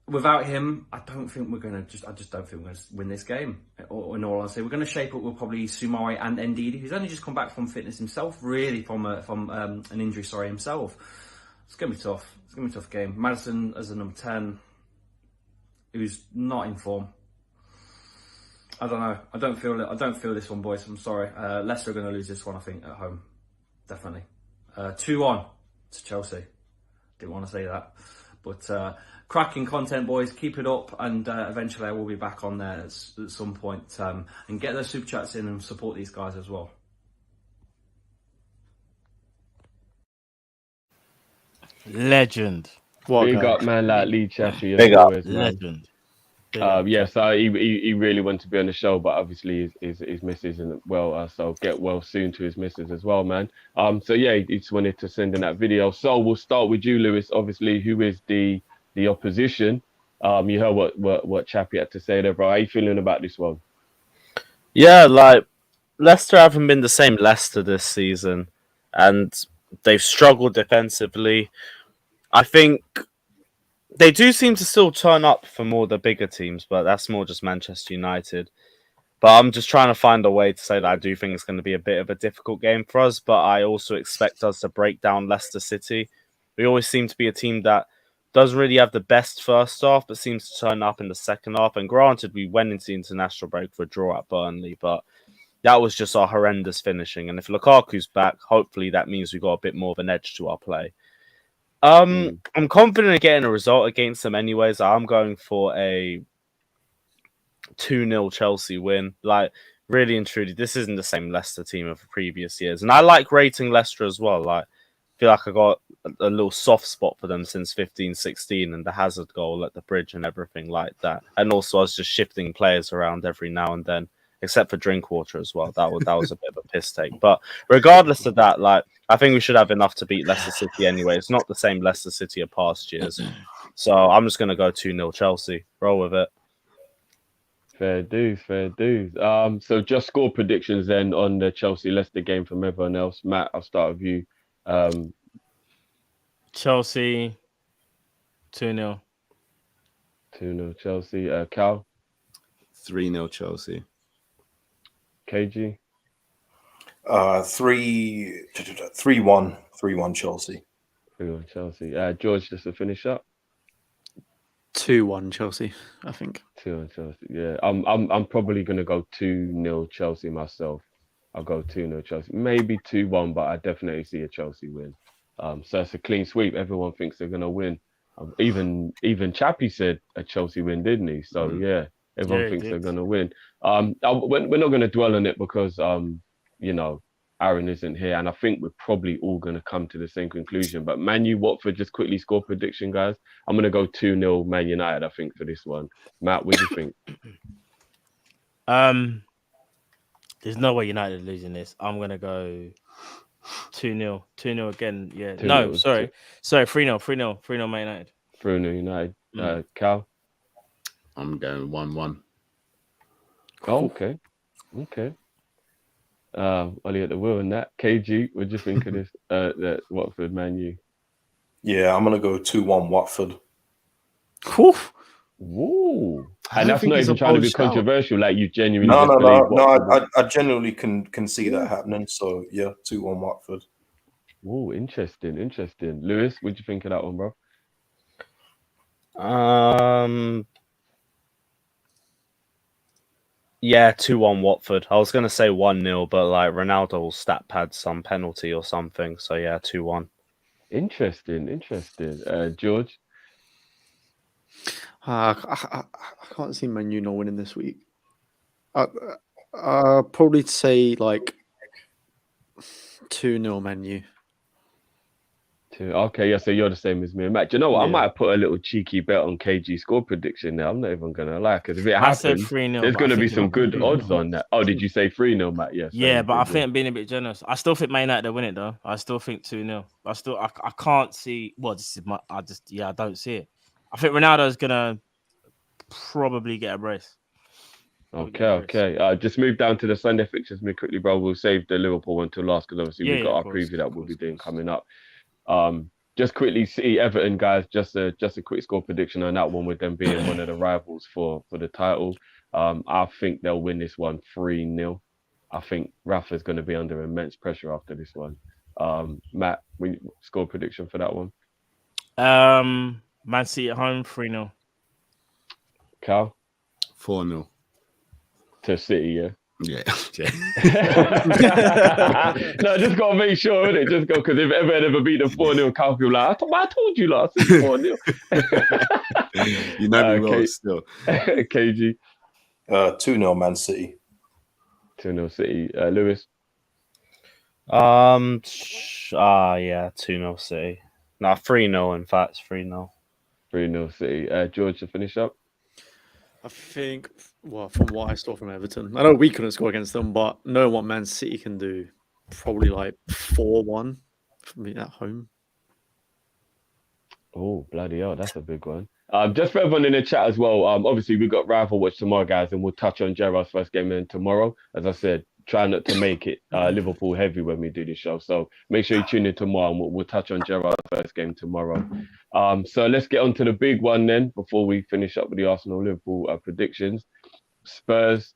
J: Without him, I just don't think we're going to win this game. Or in all honesty, we're going to shape up with probably Soumare and Ndidi, who's only just come back from fitness himself, really from an injury, himself. It's going to be tough. It's going to be a tough game. Maddison as a number 10, who's not in form. I don't know. I don't feel this one, boys. I'm sorry. Leicester are going to lose this one, I think, at home. Definitely. 2-1 to Chelsea. Didn't want to say that. But cracking content, boys. Keep it up. And eventually I will be back on there at some point. And get those super chats in and support these guys as well.
E: Legend.
B: Big up, man, like Lee Chappy.
I: Big up.
E: Legend.
B: So he really wanted to be on the show, but obviously his missus isn't well, so get well soon to his missus as well, man. So yeah, he just wanted to send in that video. So we'll start with you, Lewis. Obviously, who is the opposition? You heard what Chappy had to say there, bro. How you feeling about this one?
G: Yeah, like Leicester haven't been the same Leicester this season, and they've struggled defensively. I think they do seem to still turn up for more the bigger teams, but that's more just Manchester United. But I'm just trying to find a way to say that I do think it's going to be a bit of a difficult game for us, but I also expect us to break down Leicester City. We always seem to be a team that doesn't really have the best first half, but seems to turn up in the second half. And granted, we went into the international break for a draw at Burnley, but that was just our horrendous finishing. And if Lukaku's back, hopefully that means we've got a bit more of an edge to our play. I'm confident in getting a result against them anyways. I'm going for a 2-0 Chelsea win. Like, really and truly, this isn't the same Leicester team of previous years. And I like rating Leicester as well. Like, I feel like I got a little soft spot for them since 15-16 and the Hazard goal at the bridge and everything like that. And also I was just shifting players around every now and then, except for Drinkwater as well. That was a bit of a piss take. But regardless of that, like, I think we should have enough to beat Leicester City anyway. It's not the same Leicester City of past years. So I'm just going to go 2-0 Chelsea. Roll with it.
B: Fair dues. So just score predictions then on the Chelsea-Leicester game from everyone else. Matt, I'll start with you.
E: Chelsea, 2-0.
B: 2-0 Chelsea. Cal?
H: 3-0 Chelsea.
B: KG?
D: 3-1 Chelsea.
B: 3-1 Chelsea. George, just to finish up.
C: 2-1 Chelsea, I think.
B: 2-1 Chelsea. Yeah, I'm probably gonna go 2-0 Chelsea myself. I'll go 2-0 Chelsea, maybe 2-1, but I definitely see a Chelsea win. So it's a clean sweep. Everyone thinks they're gonna win. Even Chappy said a Chelsea win, didn't he? So yeah, everyone thinks they're gonna win. We're not gonna dwell on it because you know, Aaron isn't here, and I think we're probably all gonna come to the same conclusion. But Man U Watford, just quickly score prediction, guys. I'm gonna go 2-0 Man United. I think for this one. Matt, what do you think?
E: There's no way United are losing this. I'm gonna go 2-0. 2-0 again. Yeah.
B: 2-0,
E: No, sorry. 3-0. 3-0 Man United.
B: 3-0 United. Cal?
H: I'm going 1-1.
B: Oh, okay. Ollie at the wheel and that. KG, what do you think of this? That Watford Man U?
D: Yeah, I'm gonna go 2-1 Watford.
B: Woo! And that's not even trying to be controversial. Like you genuinely.
D: No. I genuinely can see that happening. So yeah, 2-1 Watford.
B: Ooh, interesting. Lewis, what do you think of that one, bro?
G: Yeah, 2-1 Watford. I was gonna say 1-0, but like Ronaldo will stat pad some penalty or something. So yeah, 2-1.
B: Interesting. George?
C: I can't see Man U not winning this week. Probably say like 2-0 Man U.
B: Okay, yeah, so you're the same as me and Matt. Do you know what? I might have put a little cheeky bet on KG score prediction now. I'm not even going to lie, because if it happens, there's going to be some good odds on that. Oh, did you say 3-0, Matt? Yes.
E: Yeah, but I think I'm being a bit generous. I still think Man United will win it, though. I still think 2-0. I can't see. Well, this is I don't see it. I think Ronaldo's going to probably get a brace.
B: Okay. Just move down to the Sunday fixtures me quickly, bro. We'll save the Liverpool one till last, because obviously we've got our preview that we'll be doing coming up. Just quickly, City Everton, guys. Just a quick score prediction on that one, with them being one of the rivals for the title. I think they'll win this one 3-0. I think Rafa's going to be under immense pressure after this one. Matt, score prediction for that one?
E: Man City at home 3-0.
B: Cal?
H: 4-0
B: to City, yeah.
H: Yeah.
B: No, just gotta make sure, innit? Just go, because if ever beat them 4-0, Cal will be like, I told you last 4-0.
H: You know me well still.
B: KG.
D: 2-0 Man City.
B: 2-0 City. Lewis.
G: Yeah, 2-0 City. No, 3-0 in fact, 3-0.
B: 3-0 City. George, to finish up.
C: I think, well, from what I saw from Everton, I know we couldn't score against them, but knowing what Man City can do, probably like 4-1 for me at home.
B: Oh, bloody hell, that's a big one. Just for everyone in the chat as well, obviously we've got Rival Watch tomorrow, guys, and we'll touch on Gerrard's first game in tomorrow. As I said, try not to make it Liverpool heavy when we do the show. So make sure you tune in tomorrow, and we'll touch on Gerrard's first game tomorrow. So let's get on to the big one then, before we finish up with the Arsenal-Liverpool predictions. Spurs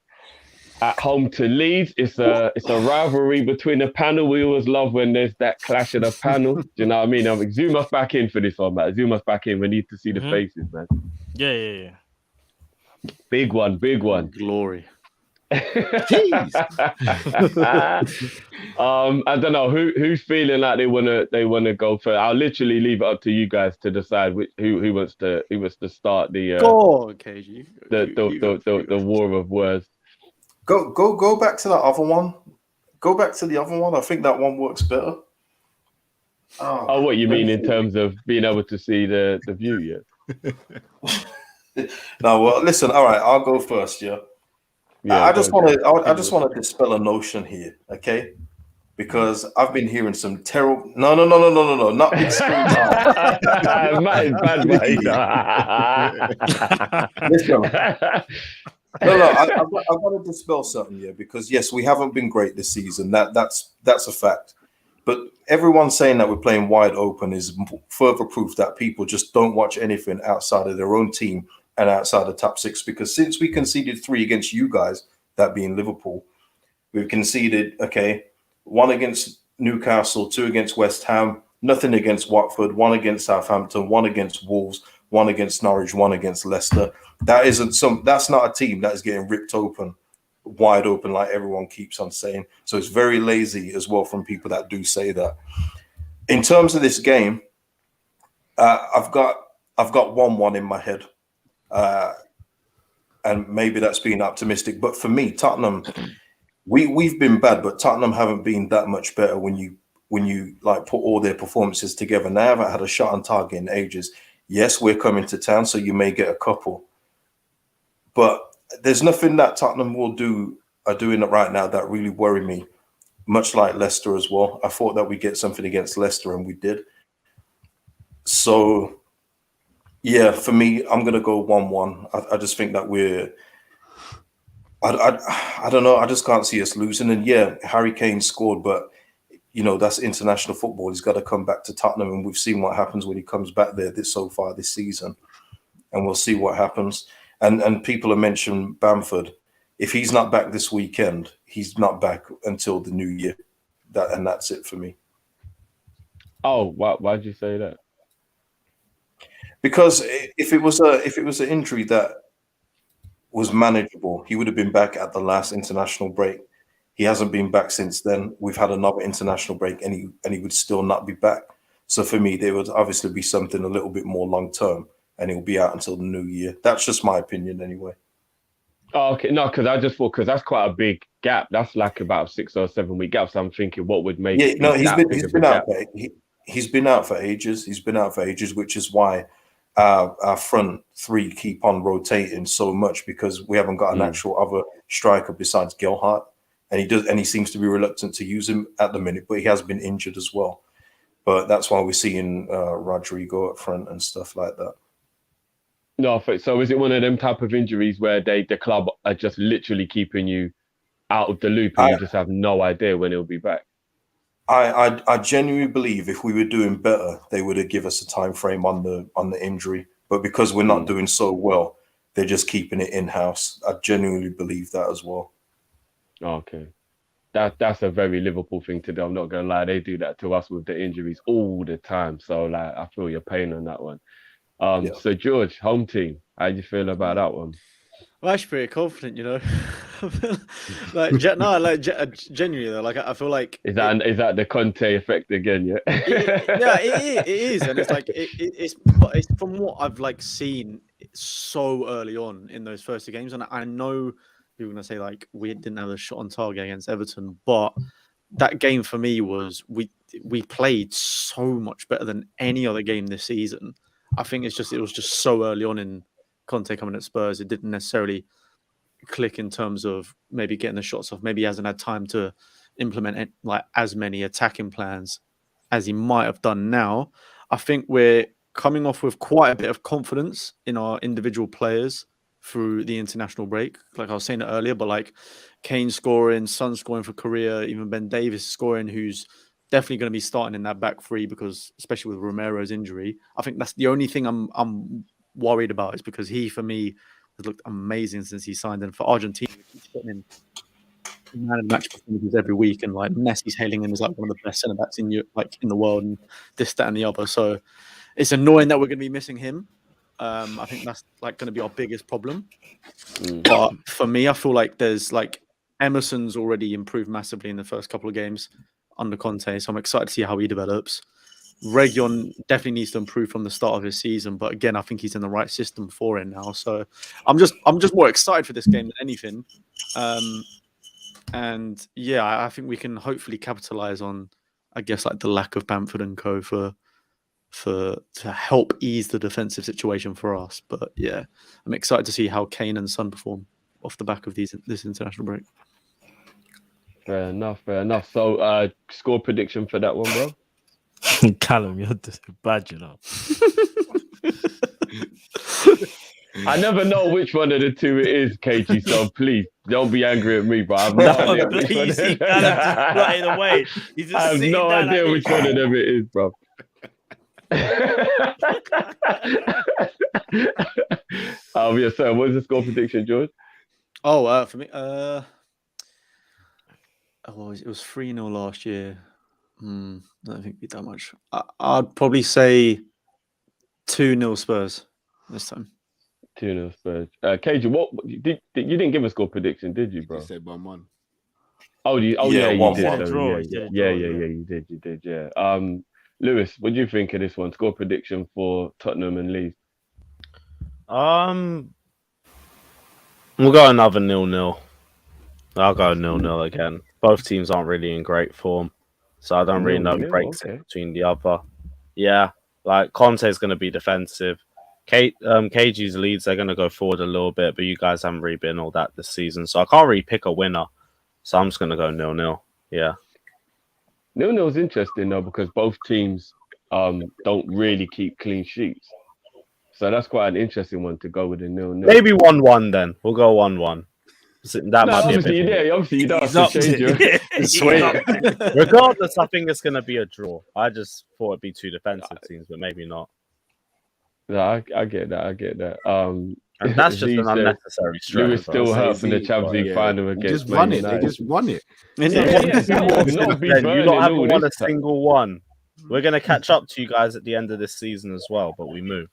B: at home to Leeds. It's a rivalry between the panel. We always love when there's that clash of the panel. Do you know what I mean? Zoom us back in for this one, Matt. Zoom us back in. We need to see the faces, man.
E: Yeah.
B: Big one.
C: Glory.
B: I don't know who's feeling like they wanna go for. I'll literally leave it up to you guys to decide who wants to start the
C: go on, KG.
B: The war of words.
D: Go back to that other one. Go back to the other one. I think that one works better.
B: Oh, what you mean in terms of being able to see the view? Yeah.
D: No, well, listen. All right, I'll go first. Yeah. I just want to dispel a notion here, okay? Because I've been hearing some terrible. No, not big screen time. Listen. No, I've got to dispel something here, because yes, we haven't been great this season. That's a fact. But everyone saying that we're playing wide open is further proof that people just don't watch anything outside of their own team and outside the top six. Because since we conceded 3 against you guys, that being Liverpool, we've conceded 1 against Newcastle, 2 against West Ham, Nothing against Watford, one against Southampton, one against Wolves, one against Norwich, one against Leicester. That's not a team that is getting ripped open, wide open, like everyone keeps on saying. So it's very lazy as well from people that do say that. In terms of this game, I've got 1-1 in my head. And maybe that's being optimistic. But for me, Tottenham, we've been bad, but Tottenham haven't been that much better when you like put all their performances together. And they haven't had a shot on target in ages. Yes, we're coming to town, so you may get a couple. But there's nothing that Tottenham are doing it right now that really worry me, much like Leicester as well. I thought that we'd get something against Leicester, and we did. So, yeah, for me, I'm going to go 1-1. I just think that I don't know. I just can't see us losing. And yeah, Harry Kane scored, but that's international football. He's got to come back to Tottenham, and we've seen what happens when he comes back there so far this season. And we'll see what happens. And people have mentioned Bamford. If he's not back this weekend, he's not back until the new year. That's it for me.
B: Oh, why'd you say that?
D: Because if it was an injury that was manageable, he would have been back at the last international break. He hasn't been back since then. We've had another international break, and he would still not be back. So for me, there would obviously be something a little bit more long term, and he'll be out until the new year. That's just my opinion, anyway.
B: Oh, okay, no, because I just thought that's quite a big gap. That's like about 6 or 7 week gap. So I'm thinking, what would make?
D: Yeah, no, he's been out. He's been out for ages. He's been out for ages, which is why our front three keep on rotating so much, because we haven't got an actual other striker besides Gelhardt. And he seems to be reluctant to use him at the minute, but he has been injured as well. But that's why we're seeing Rodrigo up front and stuff like that.
B: No, so is it one of them type of injuries where the club are just literally keeping you out of the loop and you just have no idea when he'll be back?
D: I genuinely believe if we were doing better, they would have given us a time frame on the injury. But because we're not doing so well, they're just keeping it in-house. I genuinely believe that as well.
B: Okay. That's a very Liverpool thing to do. I'm not going to lie. They do that to us with the injuries all the time. So, like, I feel your pain on that one. So, George, home team, how do you feel about that one?
C: Well, actually pretty confident, genuinely though. Like, I feel like
B: is that the Conte effect again? Yeah.
C: It is, and it's like it's from what I've seen so early on in those first two games, and I know people are gonna say like we didn't have a shot on target against Everton, but that game for me was we played so much better than any other game this season. I think it was just so early on in Conte coming at Spurs, it didn't necessarily click in terms of maybe getting the shots off. Maybe he hasn't had time to implement as many attacking plans as he might have done now. I think we're coming off with quite a bit of confidence in our individual players through the international break. Like I was saying it earlier, but like Kane scoring, Son scoring for Korea, even Ben Davies scoring, who's definitely going to be starting in that back three, because especially with Romero's injury, I think that's the only thing I'm worried about, is because he, for me, has looked amazing since he signed. And for Argentina, he's putting in man and match performances every week, and like Messi's hailing him as like one of the best centre backs in the world, and this, that, and the other. So it's annoying that we're going to be missing him. I think that's like going to be our biggest problem. But for me, I feel like there's like Emerson's already improved massively in the first couple of games under Conte, so I'm excited to see how he develops. Reguilón definitely needs to improve from the start of his season, but again, I think he's in the right system for it now. So I'm just more excited for this game than anything. And yeah, I think we can hopefully capitalize on, I guess, like the lack of Bamford and co to help ease the defensive situation for us. But yeah, I'm excited to see how Kane and Son perform off the back of this international break.
B: Fair enough. So, score prediction for that one, bro?
E: Callum, you're just bad,
B: I never know which one of the two it is, KG, so please don't be angry at me, but I have no idea which one it is. I have no idea which one of them it is, bro. Yeah, so what is the score prediction, George?
C: For me, it was 3-0 last year. I don't think it'd be that much. I'd probably say 2-0 Spurs this time.
B: 2-0 Spurs. Cage, what you didn't give a score prediction, did you, bro?
H: You said 1-1.
B: Oh,
D: Yeah,
B: you
D: 1-1.
B: did.
E: Said a draw,
B: Yeah,
E: he said a
B: yeah,
E: draw,
B: you did. Yeah. Lewis, what do you think of this one? Score prediction for Tottenham and Leeds.
G: We'll go another 0-0. I'll go 0-0 again. Both teams aren't really in great form, so I don't really know who
B: 0-0,
G: breaks
B: okay.
G: it between the other. Yeah, like Conte's going to be defensive. KG's Leeds, they're going to go forward a little bit, but you guys haven't really been all that this season, so I can't really pick a winner. So I'm just going to go 0-0. Yeah.
B: 0-0 is interesting though because both teams don't really keep clean sheets, so that's quite an interesting one to go with a 0-0.
G: Maybe 1-1 then. We'll go 1-1. That might be a
B: obviously,
G: bit.
B: obviously you don't have to change your.
G: Regardless, I think it's going to be a draw. I just thought it'd be two defensive teams, but maybe not.
B: No, I get that.
G: And that's just
B: Lee
G: an
B: said
G: unnecessary stress.
B: Lewis still hurt from the
H: Zeke,
B: Champions League
H: yeah.
B: final
H: They
B: against
H: just won
B: Man
H: it. They
B: United.
H: just won it.
B: Not be
G: Then you
B: burning
G: lot haven't
B: all
G: won a
B: this time.
G: single one. We're going to catch up to you guys at the end of this season as well, but we move.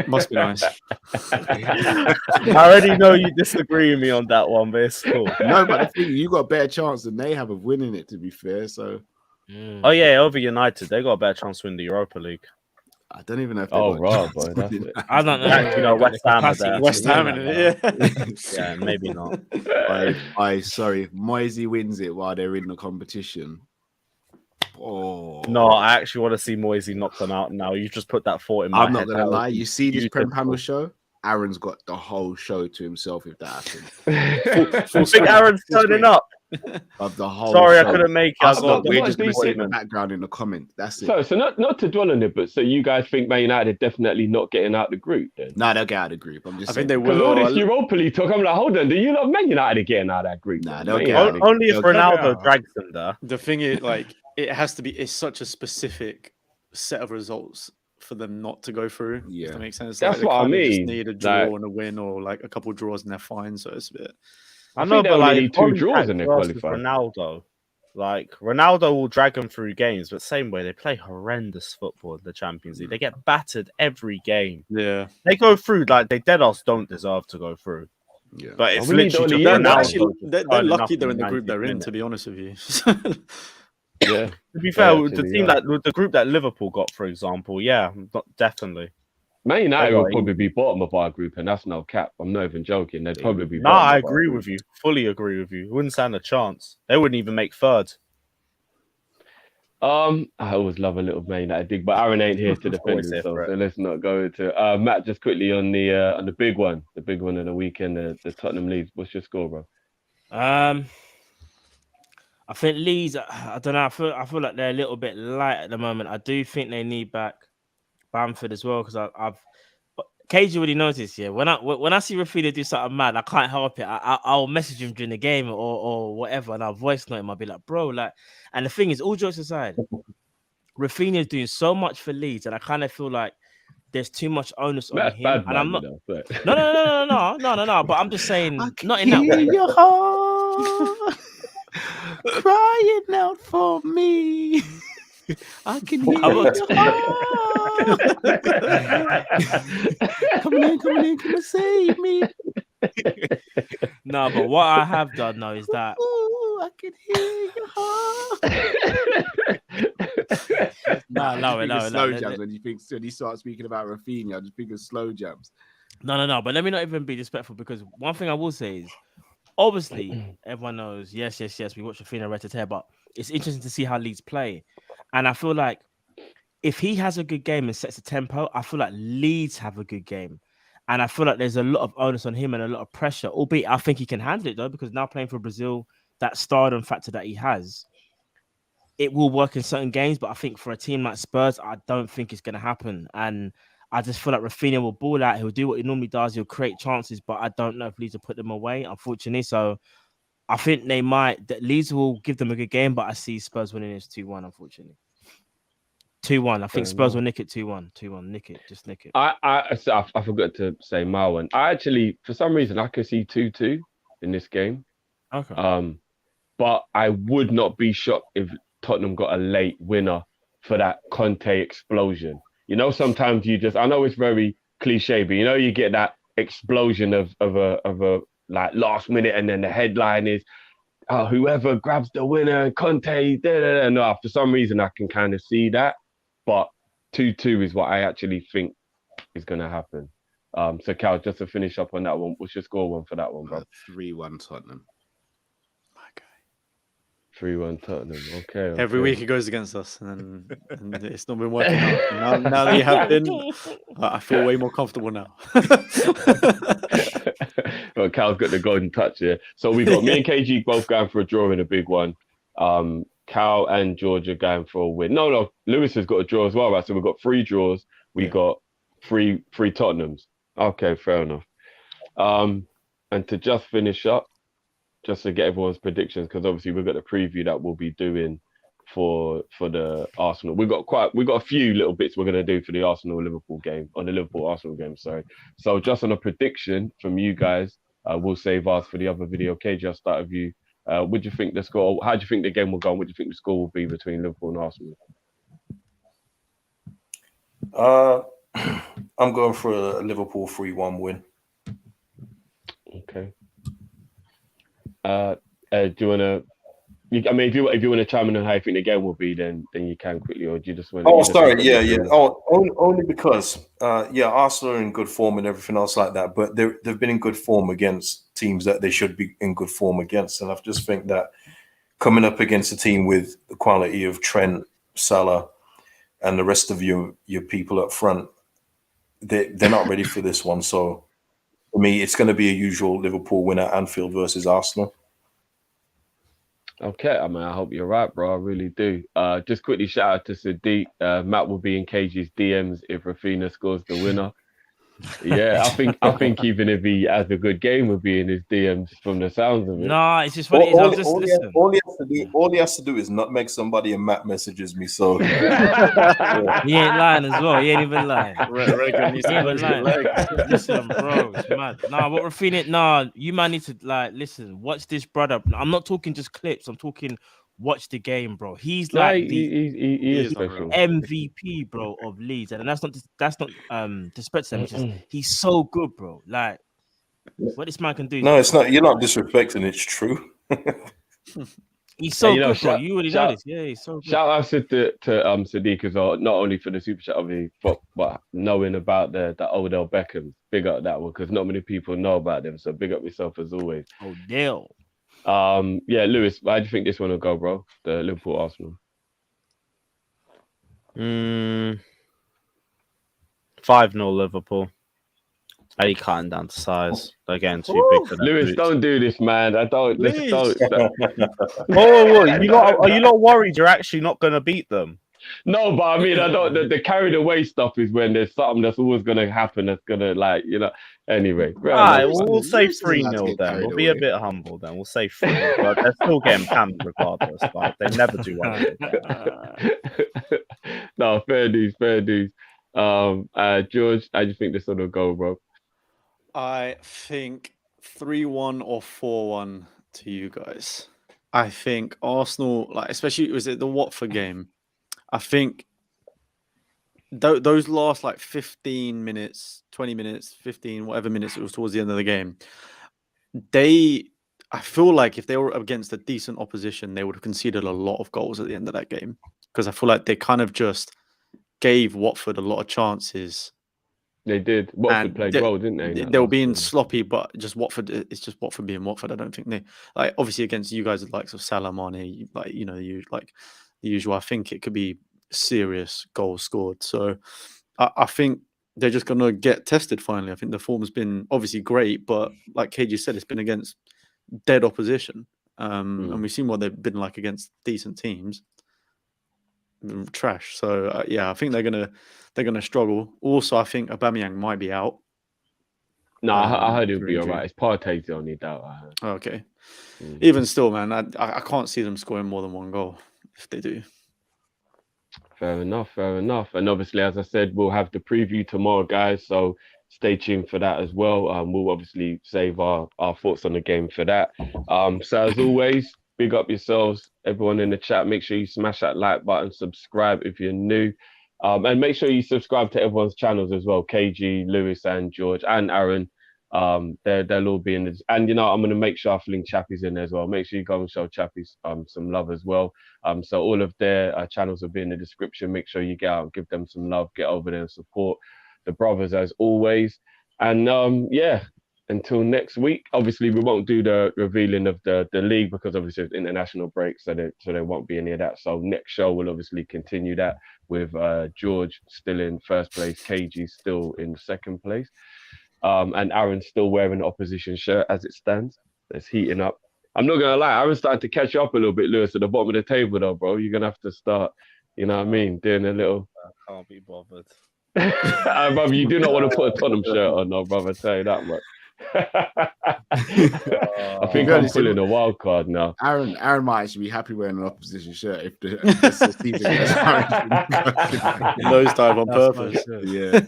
C: Must be nice.
G: I already know you disagree with me on that one, but it's cool.
H: No, but the thing, you got a better chance than they have of winning it, to be fair. So
G: Oh, yeah, over United, they got a better chance to win the Europa League.
H: I don't even know if they
B: Oh,
H: got a
B: right,
H: chance
B: boy,
H: of
B: that's
H: winning
B: it.
H: that.
E: I don't know.
G: Yeah, you know, West Ham are there.
C: West Ham in it, yeah.
G: Yeah, maybe not.
H: Sorry, Moisey wins it while they're in the competition. Oh
G: No, I actually want to see Moisey knock them out now. You just put that thought in my head.
H: I'm not gonna
G: That would
H: lie.
G: be
H: You see this Prem
G: beautiful.
H: panel show? Aaron's got the whole show to himself if that happens.
G: I think Aaron's turning up.
H: Of the whole
G: Sorry,
H: show.
G: I couldn't make it. I got
H: We're
B: What
H: just
B: do
H: gonna
B: you
H: sit in
B: think?
H: the background in the comment. That's it.
B: So not to dwell on it, but so you guys think Man United are definitely not getting out the group then?
H: Nah, they'll get out of the group. I'm just
C: I
H: saying.
C: think they
B: Because
C: will.
B: all this Europa League talk, I'm like, hold on, do you love Man United getting out of that group?
H: Nah,
B: then?
H: they'll
B: Man
H: get out
B: United-
H: of
G: only if
H: They'll
G: Ronaldo drags them there.
C: The thing is, like, it has to be. It's such a specific set of results for them not to go through.
H: Yeah.
C: If that makes sense.
B: That's
C: they
B: what I
C: kinda just
B: mean,
C: need a draw
B: like-
C: and a win, or like a couple of draws, and they're fine. So it's a bit.
G: I
B: think
G: know,
B: they
G: but
B: only
G: like
B: need 2 draws in their
G: versus
B: qualifier.
G: Ronaldo, like Ronaldo will drag them through games, but same way they play horrendous football in the Champions League. They get battered every game.
C: Yeah.
G: They go through like they dead ass don't deserve to go through.
H: Yeah.
G: But it's
B: we need
G: literally
B: only
G: just
B: Ronaldo
C: They're,
G: Ronaldo
C: actually,
G: just
C: they're
G: turning up
C: lucky
G: in
C: they're in the
G: 90th
C: group they're in.
G: minute.
C: To be honest with you.
B: Yeah.
G: To be fair,
B: They
G: the
B: actually
G: team
B: are.
G: the group that Liverpool got, for example, yeah, definitely.
B: Man United will
G: Right.
B: probably be bottom of our group, and that's no cap. I'm not even joking. They'd probably be
G: No,
B: bottom
G: I
B: of our
G: agree
B: group.
G: with you. Fully agree with you. Wouldn't stand a chance. They wouldn't even make third.
B: I always love a little Man United dig, but Aaron ain't here to defend
G: Always here
B: himself,
G: for it.
B: so let's not go into Matt, just quickly on the big one of the weekend, the Tottenham Leeds. What's your score, bro?
E: I think Leeds. I don't know. I feel like they're a little bit light at the moment. I do think they need back Bamford as well because I've. KG already noticed. Yeah, when I see Rafinha do something mad, I can't help it. I'll message him during the game or whatever, and I'll voice note him. I'll be like, bro, like. And the thing is, all jokes aside, Rafinha is doing so much for Leeds, and I kind of feel like there's too much onus on
B: That's
E: him.
B: bad,
E: And I'm not.
B: man, but...
E: No. But I'm just saying, not in that
H: Hear
E: way.
H: your heart crying out for me. I can hear your heart coming in, come and save me.
E: No, but what I have done now is that
H: Ooh, I can hear your heart.
E: No.
H: Slow jams when you start speaking about Rafinha, I just think of slow jams.
E: No. But let me not even be disrespectful because one thing I will say is, obviously, everyone knows. Yes. We watch Rafinha red-to-tear, but it's interesting to see how Leeds play, and I feel like if he has a good game and sets a tempo, I feel like Leeds have a good game. And I feel like there's a lot of onus on him and a lot of pressure, albeit I think he can handle it, though, because now playing for Brazil, that stardom factor that he has, it will work in certain games. But I think for a team like Spurs, I don't think it's going to happen. And I just feel like Rafinha will ball out. He'll do what he normally does. He'll create chances, but I don't know if Leeds will put them away, unfortunately. So I think Leeds will give them a good game, but I see Spurs winning this 2-1, unfortunately. 2-1. I think Spurs will nick it 2-1. 2-1. Nick it. Just nick it.
B: I forgot to say my one. I actually, for some reason, I could see 2-2 in this game.
E: Okay.
B: but I would not be shocked if Tottenham got a late winner for that Conte explosion. You know, sometimes I know it's very cliche, but you know, you get that explosion of a like last minute, and then the headline is, oh, whoever grabs the winner, Conte, da, da, da. No, for some reason I can kind of see that, but 2-2 is what I actually think is going to happen. So Cal, just to finish up on that one, what's your score one for that one, bro?
H: 3-1 Tottenham.
B: 3-1 Tottenham. Okay.
C: Every week it goes against us, and it's not been working out. Now that you have been, I feel way more comfortable now.
B: Well, Cal's got the golden touch here. So we got me and KG both going for a draw in a big one. Cal and George are going for a win. No, Lewis has got a draw as well, right? So we've got 3 draws. We got three Tottenhams. Okay, fair enough. And to just finish up, just to get everyone's predictions, because obviously we've got the preview that we'll be doing for the Arsenal. We've got a few little bits we're going to do for the Liverpool Arsenal game. Sorry. So just on a prediction from you guys, we'll save ours for the other video. KJ, I'll start with you. What do you think the score? How do you think the game will go? And what do you think the score will be between Liverpool and Arsenal?
D: I'm going for a Liverpool 3-1 win.
B: Okay. Do you want to? I mean, if you want to chime in on how you think the game will be, then you can quickly, or do you just want?
D: Oh, sorry, yeah. Oh, only because, Arsenal are in good form and everything else like that, but they've been in good form against teams that they should be in good form against, and I just think that coming up against a team with the quality of Trent, Salah, and the rest of your people up front, they're not ready for this one. So for me, it's going to be a usual Liverpool win at Anfield versus Arsenal.
B: Okay, I mean, I hope you're right, bro. I really do. Just quickly shout out to Sadiq. Matt will be in KG's DMs if Rafinha scores the winner. Yeah, I think even if he has a good game, will be in his DMs from the sounds of it.
E: Nah, it's just funny.
D: All he has to do is not make somebody, and Matt messages me. So
E: He ain't lying as well. He ain't even lying. Listen, bro, it's mad. Nah, what Rafinha? Nah, you man need to listen. Watch this brother. I'm not talking just clips. I'm talking. Watch the game, bro. He's like
B: he is special.
E: MVP, bro, of Leeds, and that's not disrespect him. He's so good, bro. Like what this man can do.
D: No, it's not. You're not disrespecting. It's true.
E: He's so good, bro. You already know this. Yeah, he's so good.
B: Shout out to Sadiq as well, not only for the super chat, obviously, but knowing about the Odell Beckham. Big up that one, because not many people know about them. So big up yourself as always.
E: Odell.
B: Yeah, Lewis, how do you think this one will go, bro? The Liverpool Arsenal.
G: 5-0 Liverpool. Are you cutting down to size? They're getting too big for that.
B: Lewis,
G: boots.
B: don't do this, man. Don't.
G: Whoa. Are you not worried you're actually not going to beat them?
B: No, but I mean, I don't. The carried away stuff is when there's something that's always going to happen. That's going to Anyway,
G: all right, we'll say 3-0 then. We'll be a bit humble then. We'll say 3, but they're still getting panned regardless. But they never do well.
B: No, fair dues. George, how do you think this one will go, bro?
C: I think 3-1 or 4-1 to you guys. I think Arsenal, especially was it the Watford game? I think those last 15 minutes, 20 minutes, 15, whatever minutes it was towards the end of the game, I feel like if they were against a decent opposition, they would have conceded a lot of goals at the end of that game, because I feel like they kind of just gave Watford a lot of chances.
B: They did. Watford played well, didn't they?
C: They were being sloppy, but just Watford. It's just Watford being Watford. I don't think they obviously against you guys, the likes of Salah, Mane, the usual. I think it could be serious goals scored. So I think they're just going to get tested finally. I think the form has been obviously great, but like KG said, it's been against dead opposition, and we've seen what they've been like against decent teams. Trash. So I think they're gonna struggle. Also, I think Aubameyang might be out.
B: No, I heard he'll be all right. It's Partey's the only doubt I heard.
C: Okay. Even still, man, I can't see them scoring more than 1 goal if they do.
B: Fair enough. And obviously, as I said, we'll have the preview tomorrow, guys. So stay tuned for that as well. We'll obviously save our thoughts on the game for that. So as always, big up yourselves, everyone in the chat. Make sure you smash that like button, subscribe if you're new. And make sure you subscribe to everyone's channels as well. KG, Lewis, and George, and Aaron. They'll all be in this. And you know, I'm gonna make sure I fling Chappy's in there as well. Make sure you go and show Chappy's some love as well. So all of their channels will be in the description. Make sure you get out, give them some love, get over there and support the brothers as always. And yeah, until next week. Obviously, we won't do the revealing of the league because obviously it's international break, so there won't be any of that. So next show we'll obviously continue that with George still in first place, KG still in second place. And Aaron's still wearing the opposition shirt as it stands. It's heating up. I'm not gonna lie, Aaron's starting to catch up a little bit, Lewis, at the bottom of the table though, bro. You're gonna have to start, you know what I mean, doing a little.
G: I can't be bothered.
B: Brother, you do not want to put a Tottenham shirt on, no, brother. I tell you that much. I think I'm pulling a wild card now.
H: Aaron might actually be happy wearing an opposition shirt if the season gets
C: nosedive on purpose.
B: Yeah.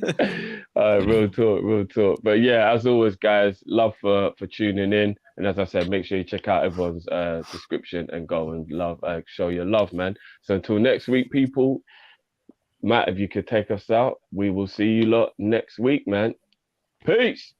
B: Real talk. But yeah, as always, guys, love for tuning in. And as I said, make sure you check out everyone's description and go and show your love, man. So until next week, people. Matt, if you could take us out, we will see you lot next week, man. Peace.